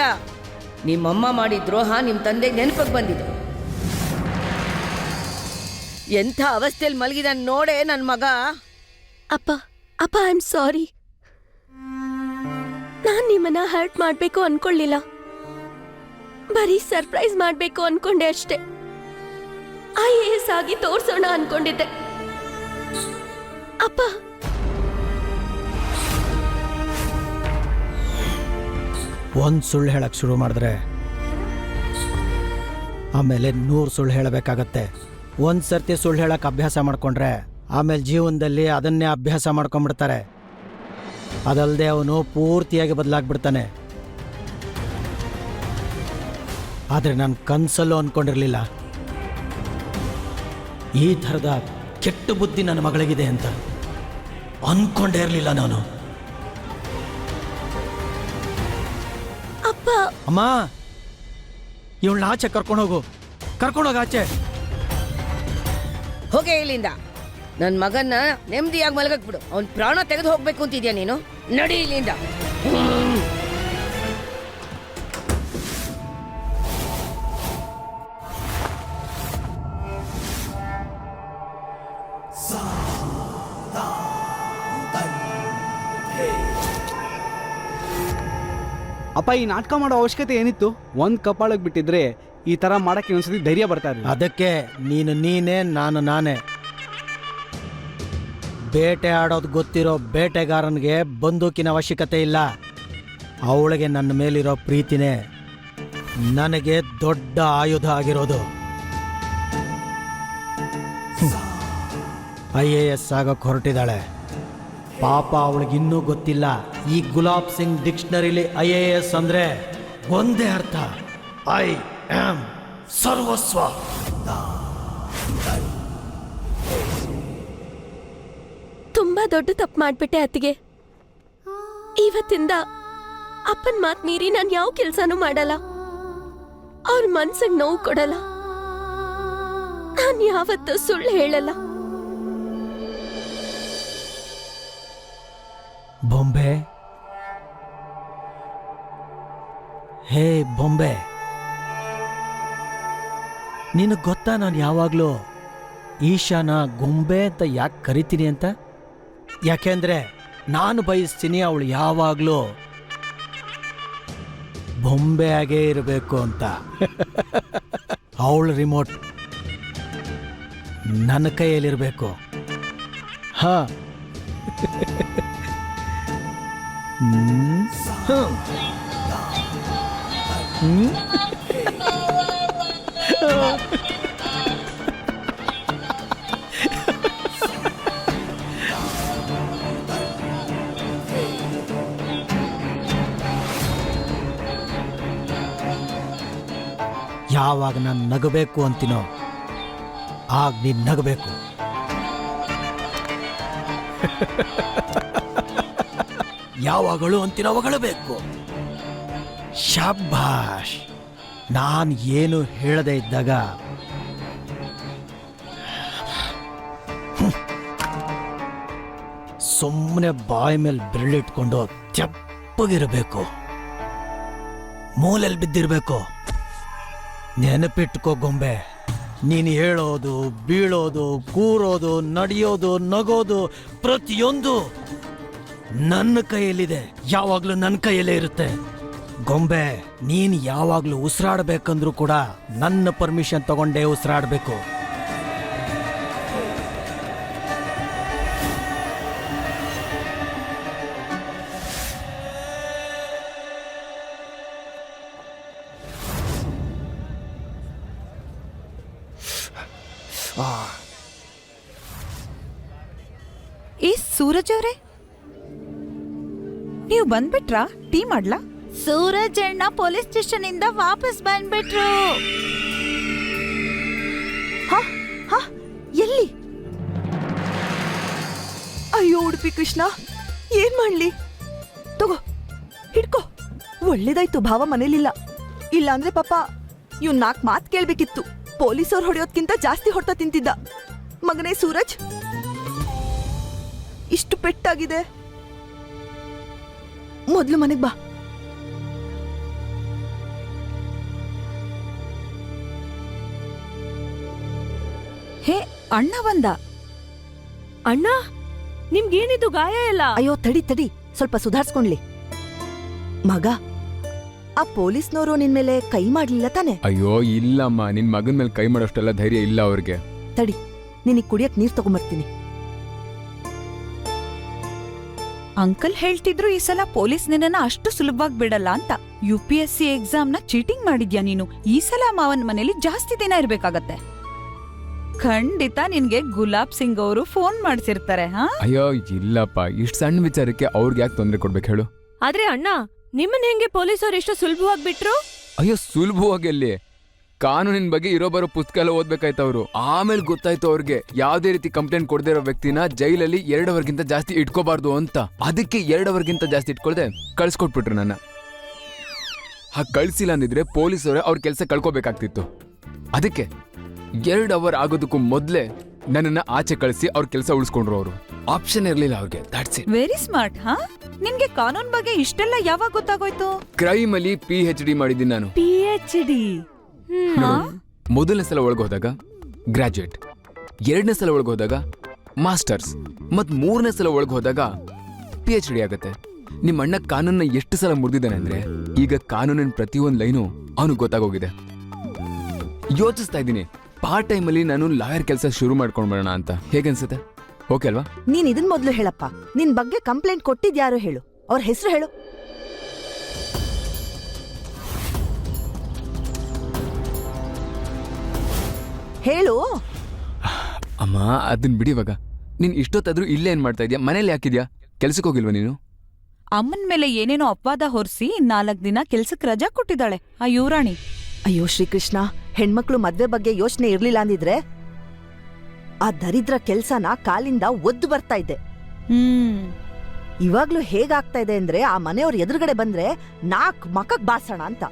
ನಿಮ್ಮಮ್ಮ ಮಾಡಿದ ದ್ರೋಹ ನಿಮ್ಮ ತಂದೆಗೆ ನೆನಪಿಗೆ ಬಂದಿದೆ. ಎಂಥ ಅವಸ್ಥೆಯಲ್ಲಿ ಮಲಗಿದ ನೋಡೆ ನನ್ನ ಮಗ. ಅಪ್ಪ ಅಪ್ಪ, ಐ ಆಮ್ ಸಾರಿ. ನಾನ್ ನಿಮ್ಮನ್ನ ಹರ್ಟ್ ಮಾಡ್ಬೇಕು ಅನ್ಕೊಳ್ಳಿಲ್ಲ, ಬರೀ ಸರ್ಪ್ರೈಸ್ ಮಾಡ್ಬೇಕು ಅನ್ಕೊಂಡೆ ಅಷ್ಟೇ. IAS ಆಗಿ ತೋರ್ಸೋಣ ಅನ್ಕೊಂಡಿದ್ದೆ. ಅಪ್ಪ, ಒಂದು ಸುಳ್ಳು ಹೇಳಕ್ ಶುರು ಮಾಡಿದ್ರೆ ಆಮೇಲೆ 100 ಸುಳ್ಳು ಹೇಳಬೇಕಾಗತ್ತೆ. ಒಂದು ಸರ್ತಿ ಸುಳ್ಳು ಹೇಳಕ್ ಅಭ್ಯಾಸ ಮಾಡ್ಕೊಂಡ್ರೆ ಆಮೇಲೆ ಜೀವನದಲ್ಲಿ ಅದನ್ನೇ ಅಭ್ಯಾಸ ಮಾಡ್ಕೊಂಡ್ಬಿಡ್ತಾರೆ. ಅದಲ್ಲದೆ ಅವನು ಪೂರ್ತಿಯಾಗಿ ಬದಲಾಗ್ಬಿಡ್ತಾನೆ. ಆದರೆ ನಾನು ಕನಸಲ್ಲೂ ಅಂದ್ಕೊಂಡಿರಲಿಲ್ಲ ಈ ಥರದ ಕೆಟ್ಟ ಬುದ್ಧಿ ನನ್ನ ಮಗಳಿಗಿದೆ ಅಂತ. ಅಂದ್ಕೊಂಡೇ ಇರಲಿಲ್ಲ ನಾನು. ಅಪ್ಪ, ಅಮ್ಮ, ಇವಳನ್ನ ಆಚೆ ಕರ್ಕೊಂಡೋಗು, ಕರ್ಕೊಂಡೋಗ ಆಚೆ. ಹೋಗೆ ಇಲ್ಲಿಂದ. ನನ್ನ ಮಗನ್ನ ನೆಮ್ಮದಿಯಾಗಿ ಮಲಗಕ್ ಬಿಡು. ಅವ್ನ ಪ್ರಾಣ ತೆಗೆದು ಹೋಗ್ಬೇಕು ಅಂತಿದ್ಯಾ ನೀನು? ನಡಿ ಇಲ್ಲಿಂದ. ಅಪ್ಪ, ಈ ನಾಟಕ ಮಾಡೋ ಅವಶ್ಯಕತೆ ಏನಿತ್ತು? ಒಂದು ಕಪಾಳಕ್ಕೆ ಬಿಟ್ಟಿದ್ರೆ ಈ ಥರ ಮಾಡೋಕ್ಕೆ ಒಂದ್ಸತಿ ಧೈರ್ಯ ಬರ್ತಾ ಇರಲಿಲ್ಲ. ಅದಕ್ಕೆ ನೀನು ನೀನೇ, ನಾನು ನಾನೇ. ಬೇಟೆ ಆಡೋದು ಗೊತ್ತಿರೋ ಬೇಟೆಗಾರನಿಗೆ ಬಂದೂಕಿನ ಅವಶ್ಯಕತೆ ಇಲ್ಲ. ಅವಳಿಗೆ ನನ್ನ ಮೇಲಿರೋ ಪ್ರೀತಿನೇ ನನಗೆ ದೊಡ್ಡ ಆಯುಧ ಆಗಿರೋದು. IAS ಆಗಕ್ಕೆ ಹೊರಟಿದ್ದಾಳೆ. ಪಾಪ ಅವಳಿಗಿನ್ನೂ ಗೊತ್ತಿಲ್ಲ, ಈ ಗುಲಾಬ್ ಸಿಂಗ್ ಡಿಕ್ಷನರಿಲಿ IAS ಅಂದ್ರೆ ಒಂದೇ ಅರ್ಥ, ಐ ಆಮ್ ಸರ್ವಸ್ವ. ತುಂಬಾ ದೊಡ್ಡ ತಪ್ಪು ಮಾಡ್ಬಿಟ್ಟೆ ಅತ್ತಿಗೆ. ಇವತ್ತಿಂದ ಅಪ್ಪನ ಮಾತ್ ಮೀರಿ ನಾನು ಯಾವ ಕೆಲ್ಸಾನೂ ಮಾಡಲ್ಲ. ಅವ್ರ ಮನ್ಸಿಗೆ ನೋವು ಕೊಡಲ್ಲ. ನಾನು ಯಾವತ್ತೂ ಸುಳ್ಳು ಹೇಳಲ್ಲ. ಬೊಂಬೆ, ಹೇ ಬೊಂಬೆ, ನಿನಗೆ ಗೊತ್ತಾ ನಾನು ಯಾವಾಗಲೂ ಈಶಾನ ಗೊಂಬೆ ಅಂತ ಯಾಕೆ ಕರಿತೀನಿ ಅಂತ? ಯಾಕೆಂದ್ರೆ ನಾನು ಬಯಸ್ತೀನಿ ಅವಳು ಯಾವಾಗಲೂ ಬೊಂಬೆ ಆಗೇ ಇರಬೇಕು ಅಂತ. ಅವಳ ರಿಮೋಟ್ ನನ್ನ ಕೈಯಲ್ಲಿರಬೇಕು. ಹಾ ಯಾವಾಗ ನಾನು ನಗಬೇಕು ಅಂತೀನೋ ಆಗ ನೀನು ನಗಬೇಕು. ಯಾವಾಗಲೂ ಅಂತೀನೋ ಹೊಗಳಬೇಕು. ಶಾಬಾಷ್. ನಾನು ಏನು ಹೇಳದೇ ಇದ್ದಾಗ ಸುಮ್ಮನೆ ಬಾಯಿ ಮೇಲೆ ಬೆರಳಿಟ್ಕೊಂಡು ತೆಪ್ಪಗಿರಬೇಕು, ಮೂಲೆಯಲ್ಲಿ ಬಿದ್ದಿರಬೇಕು. ನೆನಪಿಟ್ಕೋ ಗೊಂಬೆ, ನೀನು ಹೇಳೋದು, ಬೀಳೋದು, ಕೂರೋದು, ನಡೆಯೋದು, ನಗೋದು ಪ್ರತಿಯೊಂದು ನನ್ನ ಕೈಯಲ್ಲಿದೆ, ಯಾವಾಗಲೂ ನನ್ನ ಕೈಯಲ್ಲೇ ಇರುತ್ತೆ. ಗೊಂಬೆ, ನೀನು ಯಾವಾಗಲೂ ಉಸಿರಾಡಬೇಕಂದ್ರೂ ಕೂಡ ನನ್ನ ಪರ್ಮಿಷನ್ ತಗೊಂಡೇ ಉಸಿರಾಡಬೇಕು. ಈ ಸೂರಜ್ ಅವರೇ, ನೀವು ಬಂದ್ಬಿಟ್ರಾ? ಟೀ ಮಾಡ್ಲಾ? ಸೂರಜ್ ಅಣ್ಣ ಪೊಲೀಸ್ ಸ್ಟೇಷನ್ ಇಂದ ವಾಪಸ್ ಬಂದ್ಬಿಟ್ರು. ಎಲ್ಲಿ? ಅಯ್ಯೋ ಉಡುಪಿ ಕೃಷ್ಣ, ಏನ್ ಮಾಡ್ಲಿ? ತಗೋ ಹಿಡ್ಕೋ. ಒಳ್ಳೇದಾಯ್ತು ಭಾವ ಮನೇಲಿಲ್ಲ. ಇಲ್ಲ ಅಂದ್ರೆ ಪಾಪ ಇವ್ 4 ಮಾತು ಕೇಳ್ಬೇಕಿತ್ತು. ಪೊಲೀಸವ್ರು ಹೊಡೆಯೋದ್ಕಿಂತ ಜಾಸ್ತಿ ಹೊಡ್ತಾ ತಿಂತಿದ್ದ. ಮಗನೇ ಸೂರಜ್, ಇಷ್ಟು ಪೆಟ್ಟಾಗಿದೆ, ಮೊದ್ಲು ಮನೆಗ್ ಬಾ. ಹೇ, ಅಣ್ಣ ಬಂದ. ಅಣ್ಣ, ನಿಮ್ಗೇನಿದು ಗಾಯ ಎಲ್ಲ? ಅಯ್ಯೋ ತಡಿ ತಡಿ, ಸ್ವಲ್ಪ ಸುಧಾರಿಸ್ಕೊಂಡ್ಲಿ. ಮಗ, ಆ ಪೊಲೀಸ್ನವರು ನಿನ್ ಮೇಲೆ ಕೈ ಮಾಡ್ಲಿಲ್ಲ ತಾನೆ? ಅಯ್ಯೋ ಇಲ್ಲಮ್ಮ, ನಿನ್ ಮಗನ ಮೇಲೆ ಕೈ ಮಾಡೋಷ್ಟೆಲ್ಲ ಧೈರ್ಯ ಇಲ್ಲ ಅವ್ರಿಗೆ. ತಡಿ, ನಿನಗ್ ಕುಡಿಯಕ್ ನೀರ್ ತಗೊಂಬರ್ತೀನಿ. ಅಂಕಲ್ ಹೇಳ್ತಿದ್ರು ಈ ಸಲ ಪೊಲೀಸ್ ನಿನ್ನ ಅಷ್ಟು ಸುಲಭವಾಗಿ ಬಿಡಲ್ಲ ಅಂತ. UPSC ಎಕ್ಸಾಮ್ನ ಚೀಟಿಂಗ್ ಮಾಡಿದ್ಯಾ ನೀನು? ಈ ಸಲ ಮಾವನ್ ಮನೇಲಿ ಜಾಸ್ತಿ ದಿನ ಇರ್ಬೇಕಾಗತ್ತೆ. ಖಂಡಿತ ನಿನ್ಗೆ ಗುಲಾಬ್ ಸಿಂಗ್ ಅವರು ಫೋನ್ ಮಾಡ್ಸಿರ್ತಾರೆ. ಅಯ್ಯೋ ಇಲ್ಲಪ್ಪ, ಇಷ್ಟು ಸಣ್ಣ ವಿಚಾರಕ್ಕೆ ಅವ್ರಿಗೆ ಯಾಕೆ ತೊಂದರೆ ಕೊಡ್ಬೇಕು ಹೇಳು? ಆದ್ರೆ ಅಣ್ಣ, ನಿಮ್ಮನ್ನ ಹೆಂಗೆ ಪೊಲೀಸರು ಎಷ್ಟು ಸುಲಭವಾಗಿ ಬಿಟ್ರು? ಅಯ್ಯೋ ಸುಲಭವಾಗಿ ಅಲ್ಲಿ ಕಾನೂನಿನ ಬಗ್ಗೆ ಇರೋ ಬರೋ ಪುಸ್ತಕ ಎಲ್ಲ ಓದ್ಬೇಕಾಯ್ತು ಅವರು. ಆಮೇಲೆ ಗೊತ್ತಾಯ್ತು ಅವ್ರಿಗೆ ಯಾವ್ದೇ ರೀತಿ ಕಂಪ್ಲೇಂಟ್ ಕೊಡದೇ ಇರೋ ವ್ಯಕ್ತಿನ ಜೈಲಲ್ಲಿ 2 ಅವರ್ಗಿಂತ ಜಾಸ್ತಿ ಇಟ್ಕೋಬಾರ್ದು ಅಂತ. ಅದಕ್ಕೆ 2 ಅವರ್ಗಿಂತ ಜಾಸ್ತಿ ಇಟ್ಕೊಳ್ದೆ ಕಳ್ಸ್ಕೊಟ್ಬಿಟ್ರು ನನ್ನ. ಹಾಗೆ ಕಳ್ಸಿಲ್ಲ ಅಂದಿದ್ರೆ ಪೊಲೀಸರೇ ಅವ್ರ ಕೆಲಸ ಕಳ್ಕೋಬೇಕಾಗ್ತಿತ್ತು. ಅದಕ್ಕೆ 2 ಅವರ್ ಆಗೋದಕ್ಕೂ ಮೊದ್ಲೇ ನನ್ನನ್ನ ಆಚೆ ಕಳಿಸಿ ಅವ್ರ ಕೆಲಸ ಉಳಿಸ್ಕೊಂಡ್ರು. ಅವರು ಆಪ್ಷನ್ ಇರ್ಲಿಲ್ಲ ಅವ್ರಿಗೆ. That's it. Very smart. ನಿನ್ಗೆ ಕಾನೂನ್ ಬಗ್ಗೆ ಇಷ್ಟೆಲ್ಲ ಯಾವಾಗ ಗೊತ್ತಾಗೋಯ್ತು? ಕ್ರೈಮ್ ಅಲ್ಲಿ PhD ಮಾಡಿದ್ದೀನಿ ನಾನು. PhD? ಮೊದಲನೇ ಸಲ ಒಳಗೆ ಹೋದಾಗ ಗ್ರಾಜುಯೇಟ್, 2ನೇ ಸಲ ಒಳಗೆ ಹೋದಾಗ ಮಾಸ್ಟರ್ಸ್, ಮತ್ 3ನೇ ಸಲ ಒಳಗೆ ಹೋದಾಗ PhD ಆಗತ್ತೆ. ನಿಮ್ಮ ಅಣ್ಣ ಕಾನೂನ್ನ ಎಷ್ಟು ಸಲ ಮುರಿದಿದ್ದಾನೆ ಅಂದ್ರೆ ಈಗ ಕಾನೂನಿನ ಪ್ರತಿಯೊಂದು ಲೈನು ಅವನು ಗೊತ್ತಾಗೋಗಿದೆ. ಯೋಚಿಸ್ತಾ ಇದ್ದೀನಿ ಪಾರ್ಟ್ ಟೈಮಲ್ಲಿ ನಾನು ಲಾಯರ್ ಕೆಲಸ ಶುರು ಮಾಡ್ಕೊಂಡ್ಬಿಡೋಣ ಅಂತ. ಹೇಗನ್ಸುತ್ತೆ? ಓಕೆ ಅಲ್ವಾ? ನೀನ್ ಇದನ್ ಮೊದ್ಲು ಹೇಳಪ್ಪ. ನಿನ್ ಬಗ್ಗೆ ಕಂಪ್ಲೇಂಟ್ ಕೊಟ್ಟಿದ್ಯಾರು ಹೇಳು, ಅವ್ರ ಹೆಸರು ಹೇಳು. ಹೇಳು. ಅಮ್ಮ ಅದನ್ನ ಬಿಡಿ ಇವಾಗ. ನೀನ್ ಇಷ್ಟೊತ್ತಾದ್ರೂ ಇಲ್ಲೇ ಏನ್ ಮಾಡ್ತಾ ಇದ್ಯಾ? ಮನೇಲಿ ಯಾಕಿದ್ಯಾ? ಕೆಲ್ಸಕ್ಕೆ ಹೋಗಿಲ್ವಾ ನೀನು? ಅಮ್ಮನ್ ಮೇಲೆ ಏನೇನೋ ಅಪವಾದ ಹೊರಿಸಿ 4 ದಿನ ಕೆಲ್ಸಕ್ ರಜಾ ಕೊಟ್ಟಿದ್ದಾಳೆ ಆ ಯುವರಾಣಿ. ಅಯ್ಯೋ ಶ್ರೀಕೃಷ್ಣ, ಹೆಣ್ಮಕ್ಳು ಮದ್ವೆ ಬಗ್ಗೆ ಯೋಚನೆ ಇರ್ಲಿಲ್ಲ ಅಂದಿದ್ರೆ ಆ ದರಿದ್ರ ಕೆಲ್ಸನ ಕಾಲಿಂದ ಒದ್ದು ಬರ್ತಾ ಇದ್ದೆ. ಇವಾಗ್ಲೂ ಹೇಗಾಗ್ತಾ ಇದೆ ಅಂದ್ರೆ ಆ ಮನೆಯವ್ರ ಎದುರುಗಡೆ ಬಂದ್ರೆ 4 ಮಕಕ್ ಬಾರ್ಸೋಣ ಅಂತ.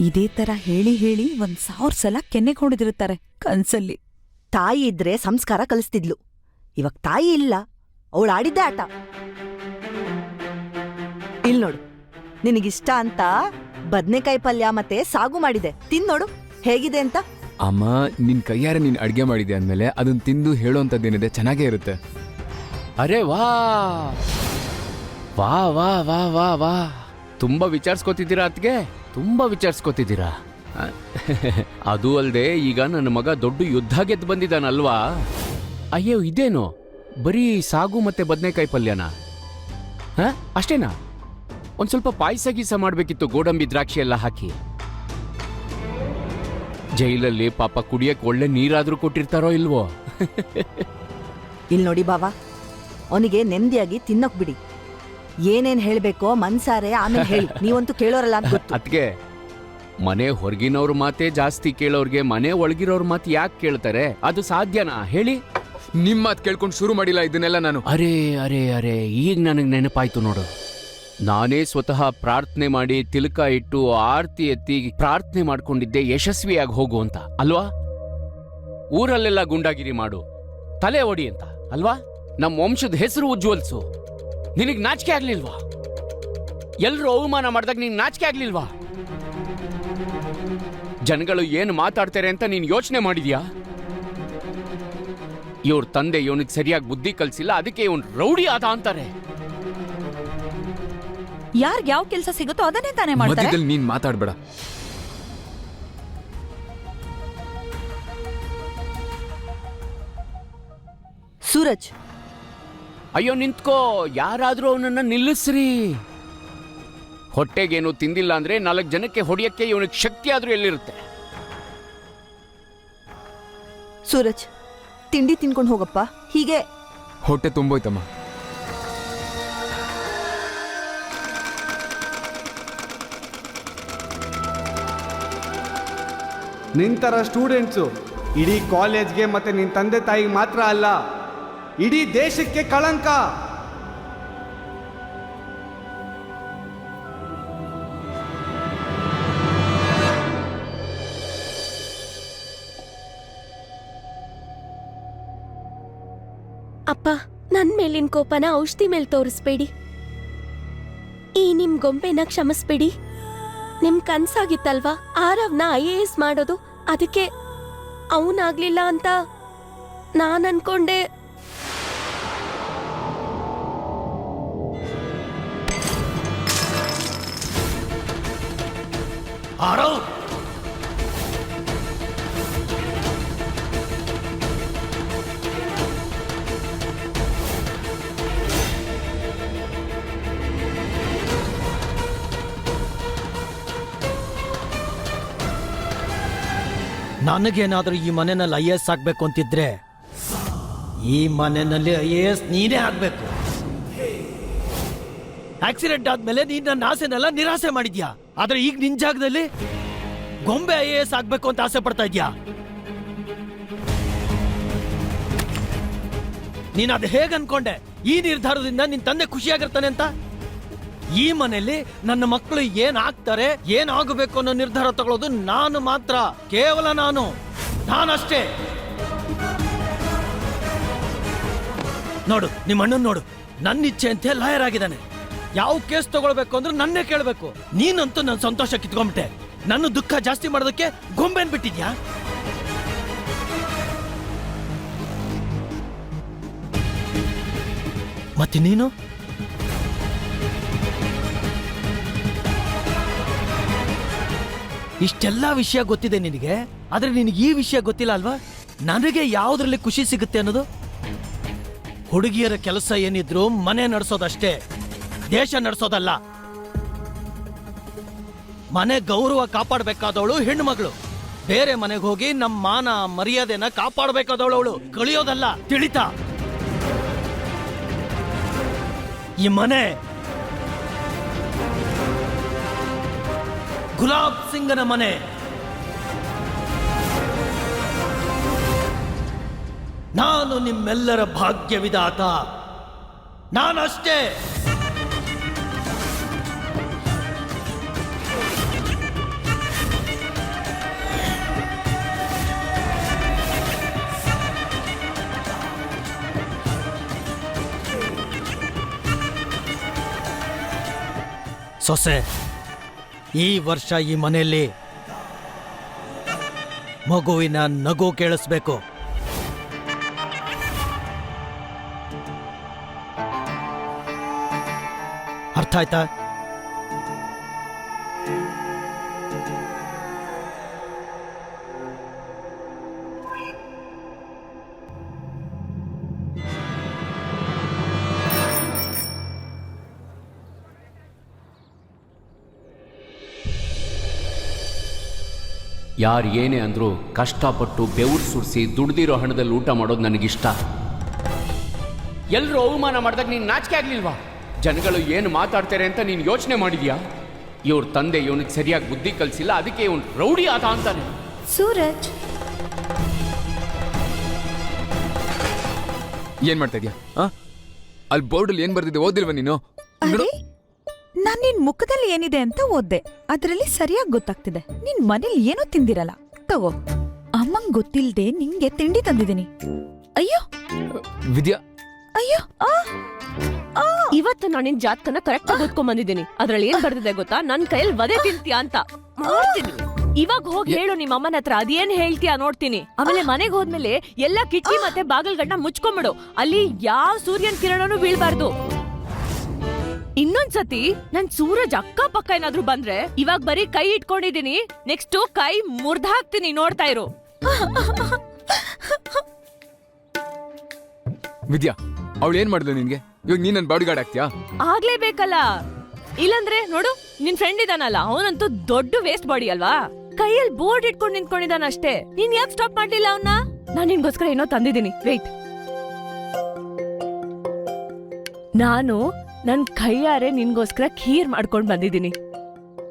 ಇದೇ ತರ ಹೇಳಿ ಹೇಳಿ 1000 ಸಲ ಕೆನ್ನೆಗ್ ಹೊಡೆದಿರುತ್ತಾರೆ ಕನ್ಸಲ್ಲಿ. ತಾಯಿ ಇದ್ರೆ ಸಂಸ್ಕಾರ ಕಲಿಸ್ತಿದ್ಲು. ಇವಾಗ ತಾಯಿ ಇಲ್ಲ, ಅವಳು ಆಡಿದ್ದೆ ಆಟ. ಇಲ್ ನೋಡು, ನಿನಗಿಷ್ಟ ಅಂತ ಬದ್ನೆಕಾಯಿ ಪಲ್ಯ ಮತ್ತೆ ಸಾಗು ಮಾಡಿದೆ, ತಿನ್ನೋಡು ಹೇಗಿದೆ ಅಂತ. ಅಮ್ಮ ನಿನ್ ಕೈಯಾರೆ ನೀನ್ ಅಡ್ಗೆ ಮಾಡಿದೆ ಅಂದ್ಮೇಲೆ ಅದನ್ನ ತಿಂದು ಹೇಳೋಂಥದ್ದೇನಿದೆ ಚೆನ್ನಾಗೇ ಇರುತ್ತೆ. ಅರೆ ವಾ ವಾ ವಾ ವಾ ವಾ ವಾ ತುಂಬಾ ವಿಚಾರಿಸ್ಕೊತಿದ್ದೀರಾ ಅತ್ಗೆ, ತುಂಬಾ ವಿಚಾರಿಸ್ಕೊತಿದ್ದೀರಾ. ಅದು ಅಲ್ಲದೆ ಈಗ ನನ್ನ ಮಗ ದೊಡ್ಡ ಯುದ್ಧ ಗೆದ್ದು ಬಂದಿದ್ದಾನಲ್ವಾ? ಅಯ್ಯೋ ಇದೇನು ಬರೀ ಸಾಗು ಮತ್ತೆ ಬದನೆಕಾಯಿ ಪಲ್ಯನ? ಅಷ್ಟೇನಾ? ಒಂದ್ ಸ್ವಲ್ಪ ಪಾಯಸ ಗೀಸ ಮಾಡ್ಬೇಕಿತ್ತು, ಗೋಡಂಬಿ ದ್ರಾಕ್ಷಿ ಎಲ್ಲ ಹಾಕಿ. ಜೈಲಲ್ಲಿ ಪಾಪ ಕುಡಿಯಕ್ಕೆ ಒಳ್ಳೆ ನೀರಾದ್ರೂ ಕೊಟ್ಟಿರ್ತಾರೋ ಇಲ್ವೋ? ಇಲ್ ನೋಡಿ ಬಾವಾ, ಅವನಿಗೆ ನೆಮ್ಮದಿಯಾಗಿ ತಿನ್ನೋಕ್ ಬಿಡಿ. ಏನೇನ್ ಹೇಳ್ಬೇಕೋ ಮನ್ಸಾರೆ ಆಮೇಲೆ ಹೇಳಿ. ನೀವಂತೂ ಕೇಳೋರಲ್ಲ ಅಂತ ಗೊತ್ತು. ಅದ್ಕೆ ಮನೆ ಹೊರಗಿನವ್ರ ಮಾತೇ ಜಾಸ್ತಿ ಕೇಳೋರ್ಗೆ ಮನೆ ಒಳಗಿರೋರ್ ಮಾತು ಯಾಕೆ ಕೇಳ್ತಾರೆ? ಅದು ಸಾಧ್ಯನಾ ಹೇಳಿ? ನಿಮ್ ಮಾತ್ ಕೇಳ್ಕೊಂಡು ಶುರು ಮಾಡಿಲ್ಲ ಇದನ್ನೆಲ್ಲ ನಾನು. ಅರೆ ಅರೆ ಅರೆ ಈಗ ನನಗೆ ನೆನಪಾಯ್ತು ನೋಡು. ನಾನೇ ಸ್ವತಃ ಪ್ರಾರ್ಥನೆ ಮಾಡಿ ತಿಲಕ ಇಟ್ಟು ಆರತಿ ಎತ್ತಿ ಪ್ರಾರ್ಥನೆ ಮಾಡ್ಕೊಂಡಿದ್ದೆ ಯಶಸ್ವಿಯಾಗಿ ಹೋಗು ಅಂತ ಅಲ್ವಾ? ಊರಲ್ಲೆಲ್ಲ ಗುಂಡಾಗಿರಿ ಮಾಡು, ತಲೆ ಒಡಿ ಅಂತ ಅಲ್ವಾ? ನಮ್ಮ ವಂಶದ ಹೆಸರು ಉಜ್ವಲ್ಸು. ನಿನಗ್ ನಾಚಿಕೆ ಆಗ್ಲಿಲ್ವಾ? ಎಲ್ರು ಅವಮಾನ ಮಾಡಿದಾಗ ನಿನ್ ನಾಚಿಕೆ ಆಗ್ಲಿಲ್ವಾ? ಜನಗಳು ಏನು ಮಾತಾಡ್ತಾರೆ ಅಂತ ನೀನ್ ಯೋಚನೆ ಮಾಡಿದ್ಯಾ? ಇವ್ರ ತಂದೆ ಇವನಿಗೆ ಸರಿಯಾಗಿ ಬುದ್ಧಿ ಕಲ್ಸಿಲ್ಲ, ಅದಕ್ಕೆ ಇವನ್ ರೌಡಿ ಆದ ಅಂತಾರೆ. ಯಾರ್ಗ್ ಯಾವ ಕೆಲ್ಸ ಸಿಗುತ್ತೋ ಅದನ್ನೇ ತಾನೇ ಮಾಡ್ತಾರೆ. ಮಧ್ಯದಲ್ಲಿ ನೀನ್ ಮಾತಾಡ್ಬೇಡ. ಸೂರಜ್, ಅಯ್ಯೋ ನಿಂತ್ಕೋ, ಯಾರಾದ್ರೂ ಅವನನ್ನ ನಿಲ್ಲಿಸ್ರಿ. ಹೊಟ್ಟೆಗೇನು ತಿಂದಿಲ್ಲ ಅಂದ್ರೆ 4 ಜನಕ್ಕೆ ಹೊಡೆಯಕ್ಕೆ ಇವನಿಗೆ ಶಕ್ತಿ ಆದ್ರೂ ಎಲ್ಲಿರುತ್ತೆ? ಸೂರಜ್, ತಿಂಡಿ ತಿನ್ಕೊಂಡು ಹೋಗಪ್ಪ. ಹೀಗೆ ಹೊಟ್ಟೆ ತುಂಬೋಯ್ತಮ್ಮ. ನಿಂತರ ಸ್ಟೂಡೆಂಟ್ಸು ಇಡೀ ಕಾಲೇಜ್ಗೆ ಮತ್ತೆ ನಿನ್ನ ತಂದೆ ತಾಯಿಗೆ ಮಾತ್ರ ಅಲ್ಲ, ಇಡೀ ದೇಶಕ್ಕೆ ಕಳಂಕ. ಅಪ್ಪ, ನನ್ ಮೇಲಿನ ಕೋಪನ ಔಷಧಿ ಮೇಲೆ ತೋರಿಸ್ಬೇಡಿ. ಈ ನಿಮ್ ಗೊಂಬೆನ ಕ್ಷಮಿಸ್ಬೇಡಿ. ನಿಮ್ ಕನ್ಸಾಗಿತ್ತಲ್ವಾ ಆರವ್ನ IAS ಮಾಡೋದು, ಅದಕ್ಕೆ ಅವನಾಗ್ಲಿಲ್ಲ ಅಂತ ನಾನ್ ಅನ್ಕೊಂಡೆ. ಆರವ್, ನನಗೇನಾದ್ರೂ ಈ ಮನೆಯಲ್ಲಿ IAS ಆಗ್ಬೇಕು ಅಂತಿದ್ರೆ ಈ ಮನೆಯಲ್ಲಿ IAS ನೀನೇ ಆಗ್ಬೇಕು. ಆಕ್ಸಿಡೆಂಟ್ ಆದ್ಮೇಲೆ ನೀನ್ ನನ್ನ ಆಸೆನೆಲ್ಲ ನಿರಾಸೆ ಮಾಡಿದ್ಯಾ, ಆದ್ರೆ ಈಗ ನಿನ್ ಜಾಗದಲ್ಲಿ ಗೊಂಬೆ IAS ಆಗ್ಬೇಕು ಅಂತ ಆಸೆ ಪಡ್ತಾ ಇದ್ಯಾ. ನೀನ್ ಅದು ಹೇಗ್ ಅನ್ಕೊಂಡೆ ಈ ನಿರ್ಧಾರದಿಂದ ನಿನ್ ತಂದೆ ಖುಷಿಯಾಗಿರ್ತಾನೆ ಅಂತ? ಈ ಮನೆಯಲ್ಲಿ ನನ್ನ ಮಕ್ಕಳು ಏನ್ ಆಗ್ತಾರೆ, ಏನ್ ಆಗಬೇಕು ಅನ್ನೋ ನಿರ್ಧಾರ ತಗೊಳ್ಳೋದು ನಾನು ಮಾತ್ರ, ಕೇವಲ ನಾನಷ್ಟೇ. ನೋಡು, ನಿಮ್ಮ ಅಣ್ಣನ್ ನೋಡು, ನನ್ನ ಇಚ್ಛೆ ಅಂತ ಲಾಯರ್ ಆಗಿದ್ದಾನೆ. ಯಾವ ಕೇಸ್ ತಗೊಳ್ಬೇಕು ಅಂದ್ರೆ ನನ್ನೇ ಕೇಳ್ಬೇಕು. ನೀನಂತೂ ನನ್ನ ಸಂತೋಷ ಕಿತ್ಕೊಂಡ್ಬಿಟ್ಟೆ. ನನ್ನ ದುಃಖ ಜಾಸ್ತಿ ಮಾಡೋದಕ್ಕೆ ಗೊಂಬೆನ್ ಬಿಟ್ಟಿದ್ಯಾ? ಮತ್ತೆ ನೀನು ಇಷ್ಟೆಲ್ಲ ವಿಷಯ ಗೊತ್ತಿದೆ ನಿನಗೆ, ಆದ್ರೆ ನಿನಗೆ ಈ ವಿಷಯ ಗೊತ್ತಿಲ್ಲ ಅಲ್ವಾ? ನನಗೆ ಯಾವುದ್ರಲ್ಲಿ ಖುಷಿ ಸಿಗುತ್ತೆ ಅನ್ನೋದು. ಹುಡುಗಿಯರ ಕೆಲಸ ಏನಿದ್ರು ಮನೆ ನಡೆಸೋದಷ್ಟೇ, ದೇಶ ನಡೆಸೋದಲ್ಲ. ಮನೆ ಗೌರವ ಕಾಪಾಡಬೇಕಾದವಳು ಹೆಣ್ಮಗಳು. ಬೇರೆ ಮನೆಗೆ ಹೋಗಿ ನಮ್ಮ ಮಾನ ಮರ್ಯಾದೆನ ಕಾಪಾಡಬೇಕಾದವಳು ಅವಳು, ಕಳಿಯೋದಲ್ಲ. ತಿಳಿತಾ? ಈ ಮನೆ ಗುಲಾಬ್ ಸಿಂಗನ ಮನೆ. ನಾನು ನಿಮ್ಮೆಲ್ಲರ ಭಾಗ್ಯ ವಿಧಾತ, ನಾನಷ್ಟೇ. ಸೊಸೆ, ಈ ವರ್ಷ ಈ ಮನೆಯಲ್ಲಿ ಮಗುವಿನ ನಗು ಕೇಳಿಸ್ಬೇಕು. ಅರ್ಥ ಆಯ್ತಾ? ಯಾರು ಏನೇ ಅಂದರೂ ಕಷ್ಟಪಟ್ಟು ಬೆವರು ಸುರಿಸಿ ದುಡ್ದಿರೋ ಹಣದಲ್ಲಿ ಊಟ ಮಾಡೋದು ನನಗಿಷ್ಟ. ಎಲ್ಲರೂ ಅವಮಾನ ಮಾಡಿದಾಗ ನೀನು ನಾಚಿಕೆ ಆಗ್ಲಿಲ್ವಾ? ಜನಗಳು ಏನು ಮಾತಾಡ್ತಾರೆ ಅಂತ ನೀನು ಯೋಚನೆ ಮಾಡಿದ್ಯಾ? ಇವ್ರ ತಂದೆ ಇವನಿಗೆ ಸರಿಯಾಗಿ ಬುದ್ಧಿ ಕಲಿಸಿಲ್ಲ, ಅದಕ್ಕೆ ಇವನು ರೌಡಿ ಆದ ಅಂತಾನೆ. ಸೂರಜ್, ಏನ್ ಮಾಡ್ತಾ ಇದೀಯಾ? ಅಲ್ಲಿ ಬೋರ್ಡಲ್ಲಿ ಏನ್ ಬರ್ದಿದೆ ಓದಿಲ್ವಾ ನೀನು? ಅರೆ, ನಾನ್ ನಿನ್ ಮುಖದಲ್ಲಿ ಏನಿದೆ ಅಂತ ಓದ್ದೆ. ಅದ್ರಲ್ಲಿ ಸರಿಯಾಗಿ ಗೊತ್ತಾಗ್ತಿದೆ. ನಿನ್ ಮನೇಲಿ ಏನೋ ತಿಂದಿರಲ್ಲ. ತಗೋ, ಅಮ್ಮಂಗ್ ಗೊತ್ತಿಲ್ದೆ ನಿಂಗೆ ತಿಂಡಿ ತಂದಿದ್ದೀನಿ. ಅಯ್ಯೋ ವಿದ್ಯಾ, ಅಯ್ಯೋ. ಇವತ್ತು ನಾನು ನಿನ್ ಜಾತಕನ ಕರೆಕ್ಟ್ ಆಗಿ ಓದ್ಕೊಂಡ್ ಬಂದಿದ್ದೀನಿ. ಅದ್ರಲ್ಲಿ ಏನ್ ಬರ್ದಿದೆ ಗೊತ್ತಾ? ನನ್ ಕೈಯಲ್ಲಿ ವಧೆ ತಿಂತೀಯ ಅಂತ. ಮಾಡ್ತೀನಿ. ಇವಾಗ ಹೋಗಿ ಹೇಳು ನಿಮ್ಮ ಅಮ್ಮನ ಹತ್ರ, ಅದೇನ್ ಹೇಳ್ತೀಯ ನೋಡ್ತೀನಿ. ಆಮೇಲೆ ಮನೆಗೆ ಹೋದ್ಮೇಲೆ ಎಲ್ಲಾ ಕಿಟಕಿ ಮತ್ತೆ ಬಾಗಿಲ್ಗಳ್ನ ಮುಚ್ಕೊಂಬಿಡು. ಅಲ್ಲಿ ಯಾವ ಸೂರ್ಯನ್ ಕಿರಣನೂ ಬೀಳ್ಬಾರ್ದು. ಇನ್ನೊಂದ್ಸತಿ ನನ್ ಸೂರಜ್ ಅಕ್ಕ ಪಕ್ಕ ಏನಾದ್ರು ಬಂದ್ರೆ, ಇವಾಗ ಬರೀ ಕೈ ಇಟ್ಕೊಂಡಿದೀನಿ, ನೆಕ್ಸ್ಟ್ ಕೈ ಮುರ್ದ್ ಹಾಕ್ತೀನಿ, ನೋಡ್ತಾ ಇರು. ವಿದ್ಯಾ, ಅವಳು ಏನ್ ಮಾಡಿದ್ಲು ನಿನ್ಗೆ? ಇವಾಗ ನೀನ್ ನನ್ ಬಾಡಿ ಗಾರ್ಡ್ ಆಗ್ತೀಯಾ? ಆಗ್ಲೇಬೇಕಲ್ಲ, ಇಲ್ಲಂದ್ರೆ ನೋಡು ನಿನ್ ಫ್ರೆಂಡ್ ಇದಾನಲ್ಲ, ಅವನಂತೂ ದೊಡ್ಡ ವೇಸ್ಟ್ ಬಾಡಿ ಅಲ್ವಾ. ಕೈಯಲ್ಲಿ ಬೋರ್ಡ್ ಇಟ್ಕೊಂಡು ನಿಂತ್ಕೊಂಡಿದ್ದಾನ ಅಷ್ಟೇ. ನೀನ್ ಯಾಕೆ ಸ್ಟಾಪ್ ಮಾಡ್ಲಿಲ್ಲ ಅವನ್ನ? ನಾನ್ ನಿನ್ಗೋಸ್ಕರ ಏನೋ ತಂದಿದ್ದೀನಿ, ವೇಟ್. ನಾನು ನನ್ ಕೈಯಾರೆ ನಿನ್ಗೋಸ್ಕರ ಖೀರ್ ಮಾಡ್ಕೊಂಡ್ ಬಂದಿದ್ದೀನಿ.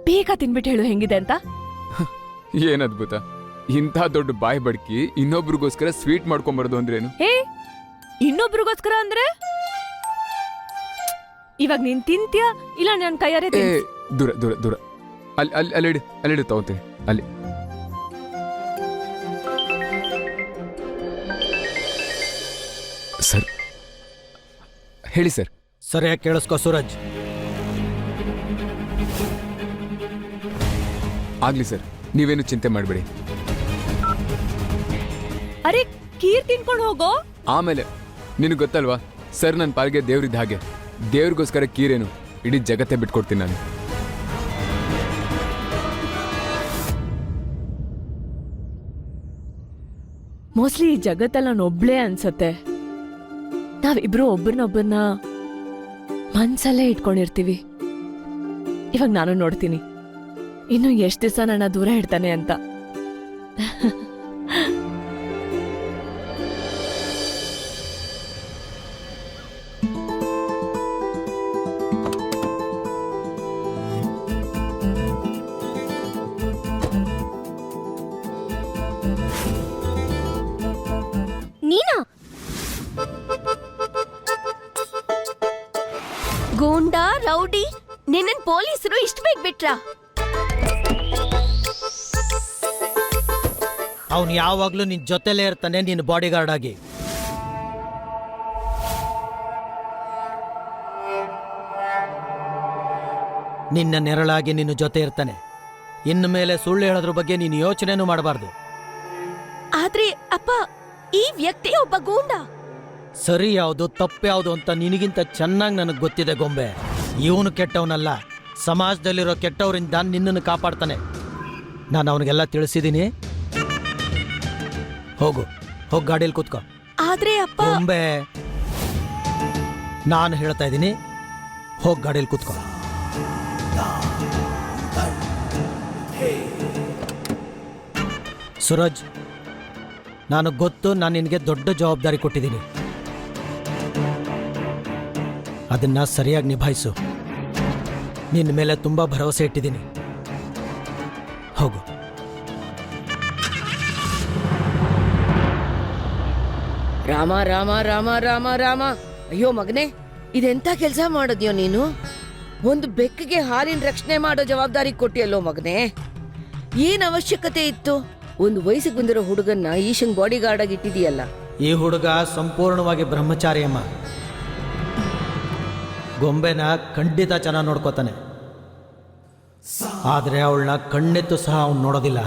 ಬೇಗ ತಿನ್ಬಿಟ್ಟು ಹೇಳು ಹೆಂಗಿದೆ ಅಂತ. ಏನ್ ಅದ್ಭುತ! ಇಂಥ ದೊಡ್ಡ ಬಾಯಿ ಬಡ್ಕಿ ಇನ್ನೊಬ್ರಿಗೋಸ್ಕರ ಸ್ವೀಟ್ ಮಾಡ್ಕೊಂಬಾರ್ದು ಅಂದ್ರೇನು? ಹೇ, ಇನ್ನೊಬ್ರಿಗೋಸ್ಕರ ಅಂದ್ರೆ ಇವಾಗ ನೀನ್ ತಿಂತ್ಯಾ ಇಲ್ಲ ನನ್ ಕೈಯಾರೆ? ದೂರ ದೂರ ದೂರ, ಅಲ್ಲಿ ಅಲ್ಲಿ ಅಲ್ಲಿಡು ಅಲ್ಲಿಡು, ತಗೋತೀನಿ ಅಲ್ಲಿ. ಸರ್ ಹೇಳಿ ಸರ್. ಸರಿಯಾಗಿ ಕೇಳಿಸ್ಕೋ ಸೂರಜ್. ಆಗ್ಲಿ ಸರ್, ನೀವೇನು ಚಿಂತೆ ಮಾಡಬೇಡಿ. ಅರೆ, ಖೀರ್ ತಿನ್ಕೊಂಡು ಹೋಗೋ. ಆಮೇಲೆ ನಿನಗೆ ಗೊತ್ತಲ್ವಾ ಸರ್, ನನ್ನ ಪಾಲ್ಗೆ ದೇವ್ರಿದ್ದ ಹಾಗೆ. ದೇವ್ರಿಗೋಸ್ಕರ ಕೀರೇನು ಇಡೀ ಜಗತ್ತೇ ಬಿಟ್ಕೊಡ್ತೀನಿ ನಾನು. ಮೋಸ್ಟ್ಲಿ ಈ ಜಗತ್ತಲ್ಲ ನಾನೊಬ್ಳೇ ಅನ್ಸತ್ತೆ. ನಾವಿಬ್ರು ಒಬ್ಬರನ್ನೊಬ್ಬರನ್ನ ಮನ್ಸಲ್ಲೇ ಇಟ್ಕೊಂಡಿರ್ತೀವಿ. ಇವಾಗ ನಾನು ನೋಡ್ತೀನಿ ಇನ್ನು ಎಷ್ಟು ದಿವಸ ನನ್ನ ದೂರ ಇಡ್ತಾನೆ ಅಂತ. ನೀನಾ? ಗೂಂಡಾ, ರೌಡಿ, ನಿನ್ನನ್ ಪೊಲೀಸರು ಇಷ್ಟ ಬೇಗ ಬಿಟ್ರಾ? ಅವನು ಯಾವಾಗ್ಲೂ ನಿನ್ ಜೊತೆಲೇ ಇರ್ತಾನೆ, ನಿನ್ನ ಬಾಡಿ ಗಾರ್ಡ್ ಆಗಿ. ನಿನ್ನ ನೆರಳಾಗಿ ನಿನ್ನ ಜೊತೆ ಇರ್ತಾನೆ. ಇನ್ನು ಮೇಲೆ ಸುಳ್ಳು ಹೇಳೋದ್ರ ಬಗ್ಗೆ ನೀನು ಯೋಚನೆನೂ ಮಾಡಬಾರ್ದು. ಆದ್ರೆ ಅಪ್ಪ, ಈ ವ್ಯಕ್ತಿ ಒಬ್ಬ ಗೂಂಡ. ಸರಿ ಯಾವುದು ತಪ್ಪು ಯಾವುದು ಅಂತ ನಿನಗಿಂತ ಚೆನ್ನಾಗಿ ನನಗೆ ಗೊತ್ತಿದೆ ಗೊಂಬೆ. ಇವನು ಕೆಟ್ಟವನಲ್ಲ, ಸಮಾಜದಲ್ಲಿರೋ ಕೆಟ್ಟವರಿಂದ ನಿನ್ನನ್ನು ಕಾಪಾಡ್ತಾನೆ. ನಾನು ಅವನಿಗೆಲ್ಲ ತಿಳಿಸಿದ್ದೀನಿ. ಹೋಗು, ಹೋಗಿ ಗಾಡಿಯಲ್ಲಿ ಕೂತ್ಕೋ. ಆದ್ರೆ ಅಪ್ಪ, ಗೊಂಬೆ ನಾನು ಹೇಳ್ತಾ ಇದ್ದೀನಿ, ಹೋಗಿ ಗಾಡೀಲಿ ಕೂತ್ಕೊ. ಸೂರಜ್, ನಾನು ಗೊತ್ತು ನಾನು ನಿನಗೆ ದೊಡ್ಡ ಜವಾಬ್ದಾರಿ ಕೊಟ್ಟಿದ್ದೀನಿ. ಅದನ್ನ ಸರಿಯಾಗಿ ನಿಭಾಯಿಸು. ನಿನ್ನ ಮೇಲೆ ತುಂಬ ಭರವಸೆ ಇಟ್ಟಿದ್ದೀನಿ. ಹೋಗು. ರಾಮ ರಾಮ ರಾಮ ರಾಮ ರಾಮ. ಅಯ್ಯೋ ಮಗನೇ, ಇದೆಂತ ಕೆಲಸ ಮಾಡಿದ್ಯೋ ನೀನು? ಒಂದು ಬೆಕ್ಕಿಗೆ ಹಾಲಿನ ರಕ್ಷಣೆ ಮಾಡೋ ಜವಾಬ್ದಾರಿ ಕೊಟ್ಟಿಯಲ್ಲೋ ಮಗನೇ. ಏನ್ ಅವಶ್ಯಕತೆ ಇತ್ತು? ಒಂದು ವಯಸ್ಸಿಗೆ ಬಂದಿರೋ ಹುಡುಗನ್ನ ಈಶಂಗ್ ಬಾಡಿ ಗಾರ್ಡ್ ಆಗಿ ಇಟ್ಟಿದೀಯಲ್ಲ. ಈ ಹುಡುಗ ಸಂಪೂರ್ಣವಾಗಿ ಬ್ರಹ್ಮಚಾರಿ ಅಮ್ಮ. ಗೊಂಬೆನ ಖಂಡಿತ ಚೆನ್ನಾಗಿ ನೋಡ್ಕೋತಾನೆ, ಆದರೆ ಅವಳನ್ನ ಕಣ್ಣೆತ್ತು ಸಹ ಅವನು ನೋಡೋದಿಲ್ಲ.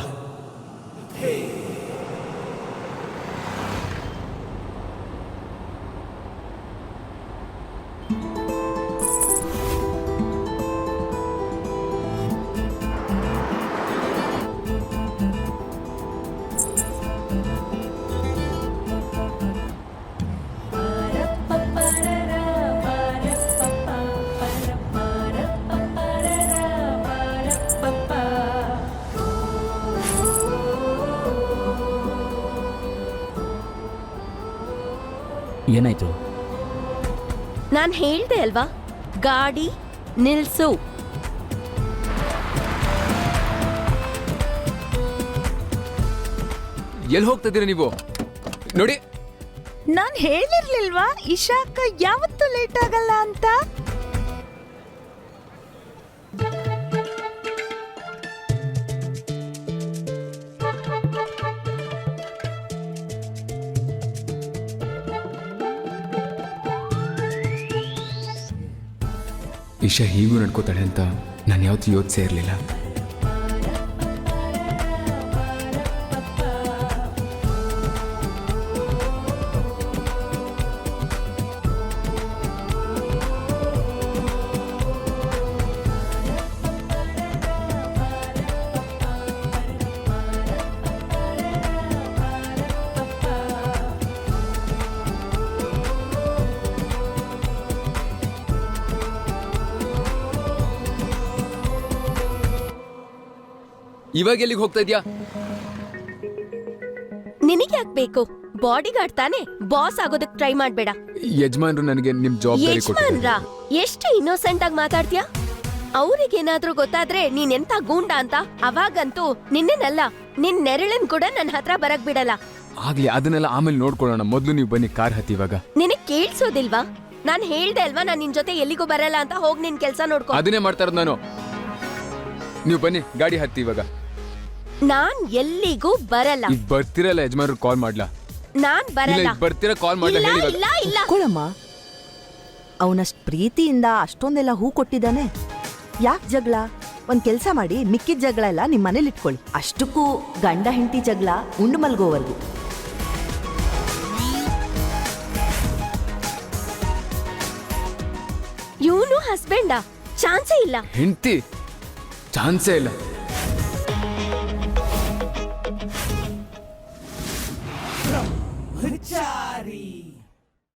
ಏನಾಯ್ತು? ನಾನ್ ಹೇಳ್ದೆ ಅಲ್ವಾ, ಗಾಡಿ ನಿಲ್ಸು. ಎಲ್ಲಿ ಹೋಗ್ತಾ ಇದ್ದೀರಾ ನೀವು? ನೋಡಿ, ನಾನ್ ಹೇಳಿರ್ಲಿಲ್ವಾ ಇಶಾ ಅಕ್ಕ ಯಾವತ್ತೂ ಲೇಟ್ ಆಗಲ್ಲ ಅಂತ? ಇಶಾ ಹೀಗೂ ನಡ್ಕೋತಾಳೆ ಅಂತ ನಾನು ಯಾವತ್ತೂ ಯೋಚಿಸೇ ಇರಲಿಲ್ಲ. ಇವಾಗ ಎಲ್ಲಿಗೆ ಹೋಗ್ತಾ ಇದ್ಯಾ? ನಿನಗೆ ಯಾಕೆ ಬೇಕು? ಬಾಡಿ ಗಾರ್ಡ್ ತಾನೆ, ಬಾಸ್ ಆಗೋದಕ್ ಟ್ರೈ ಮಾಡ್ಬೇಡ. ಯಜಮಾನ್ರು ನನಗೆ ನಿಮ್ ಜವಾಬ್ದಾರಿ ಯಜಮಾನ್ರ ಎಷ್ಟು ಇನ್ನೋಸೆಂಟ್ ಆಗಿ ಮಾತಾಡ್ತೀಯಾ? ಅವ್ರಿಗೇನಾದ್ರೂ ಗೊತ್ತಾದ್ರೆ ನೀನ್ ಎಂತ ಗೂಂಡ ಅಂತ, ಅವಾಗಂತೂ ನಿನ್ನೆನಲ್ಲ ನಿನ್ ನೆರಳನ್ ಕೂಡ ನನ್ನ ಹತ್ರ ಬರಕ್ ಬಿಡಲ್ಲ. ಆಗ್ಲಿ, ಅದನ್ನೆಲ್ಲ ಆಮೇಲೆ ನೋಡ್ಕೊಳ್ಳೋಣ. ಮೊದ್ಲು ನೀವು ಬನ್ನಿ, ಕಾರ್ ಹತ್ತಿ. ಇವಾಗ ನಿನಗ್ ಕೇಳ್ಸೋದಿಲ್ವಾ? ನಾನ್ ಹೇಳ್ದೆ ಅಲ್ವಾ ನಾನ್ ನಿನ್ ಜೊತೆ ಎಲ್ಲಿಗೂ ಬರಲ್ಲ ಅಂತ. ಹೋಗ್ ನಿನ್ ಕೆಲ್ಸ ನೋಡ್ಕೊ. ಅದನ್ನೇ ಮಾಡ್ತಾ ಇರೋದು ನಾನು. ನೀವು ಬನ್ನಿ, ಗಾಡಿ ಹತ್ತಿ. ಇವಾಗ ನಾನ್ ಎಲ್ಲಿಗೂ ಬರಲ್ಲ. ಈಗ ಬರ್ತಿರಲ್ಲ, ಯಜಮಾನ್ರು ಕಾಲ್ ಮಾಡ್ಲಾ? ನಾನ್ ಬರಲ್ಲ. ಬರ್ತೀರಾ? ಕಾಲ್ ಮಾಡ್ಲಾ? ಹೇಳಿ ಇವಾಗ. ಇಲ್ಲ ಇಲ್ಲ. ಕೊಳಮ್ಮ, ಅವನಷ್ಟು ಪ್ರೀತಿಯಿಂದ ಅಷ್ಟೊಂದೆಲ್ಲ ಹೂ ಕೊಟ್ಟಿದ್ದಾನೆ, ಯಾಕೆ ಜಗಳ? ಒಂದ್ ಕೆಲ್ಸ ಮಾಡಿ, ಮಿಕ್ಕಿದ ಜಗಳ ಎಲ್ಲ ನಿಮ್ ಮನೇಲಿ ಇಟ್ಕೊಳ್ಳಿ. ಅಷ್ಟಕ್ಕೂ ಗಂಡ ಹೆಂಡತಿ ಜಗಳ ಉಂಡು ಮಲ್ಗೋವರೆಗೂ. ಇವನು ಹಸ್ಬೆಂಡಾ? ಚಾನ್ಸೇ ಇಲ್ಲ. ಹೆಂಡತಿ? ಚಾನ್ಸೇ ಇಲ್ಲ. ಬ್ರಹ್ಮಚಾರಿ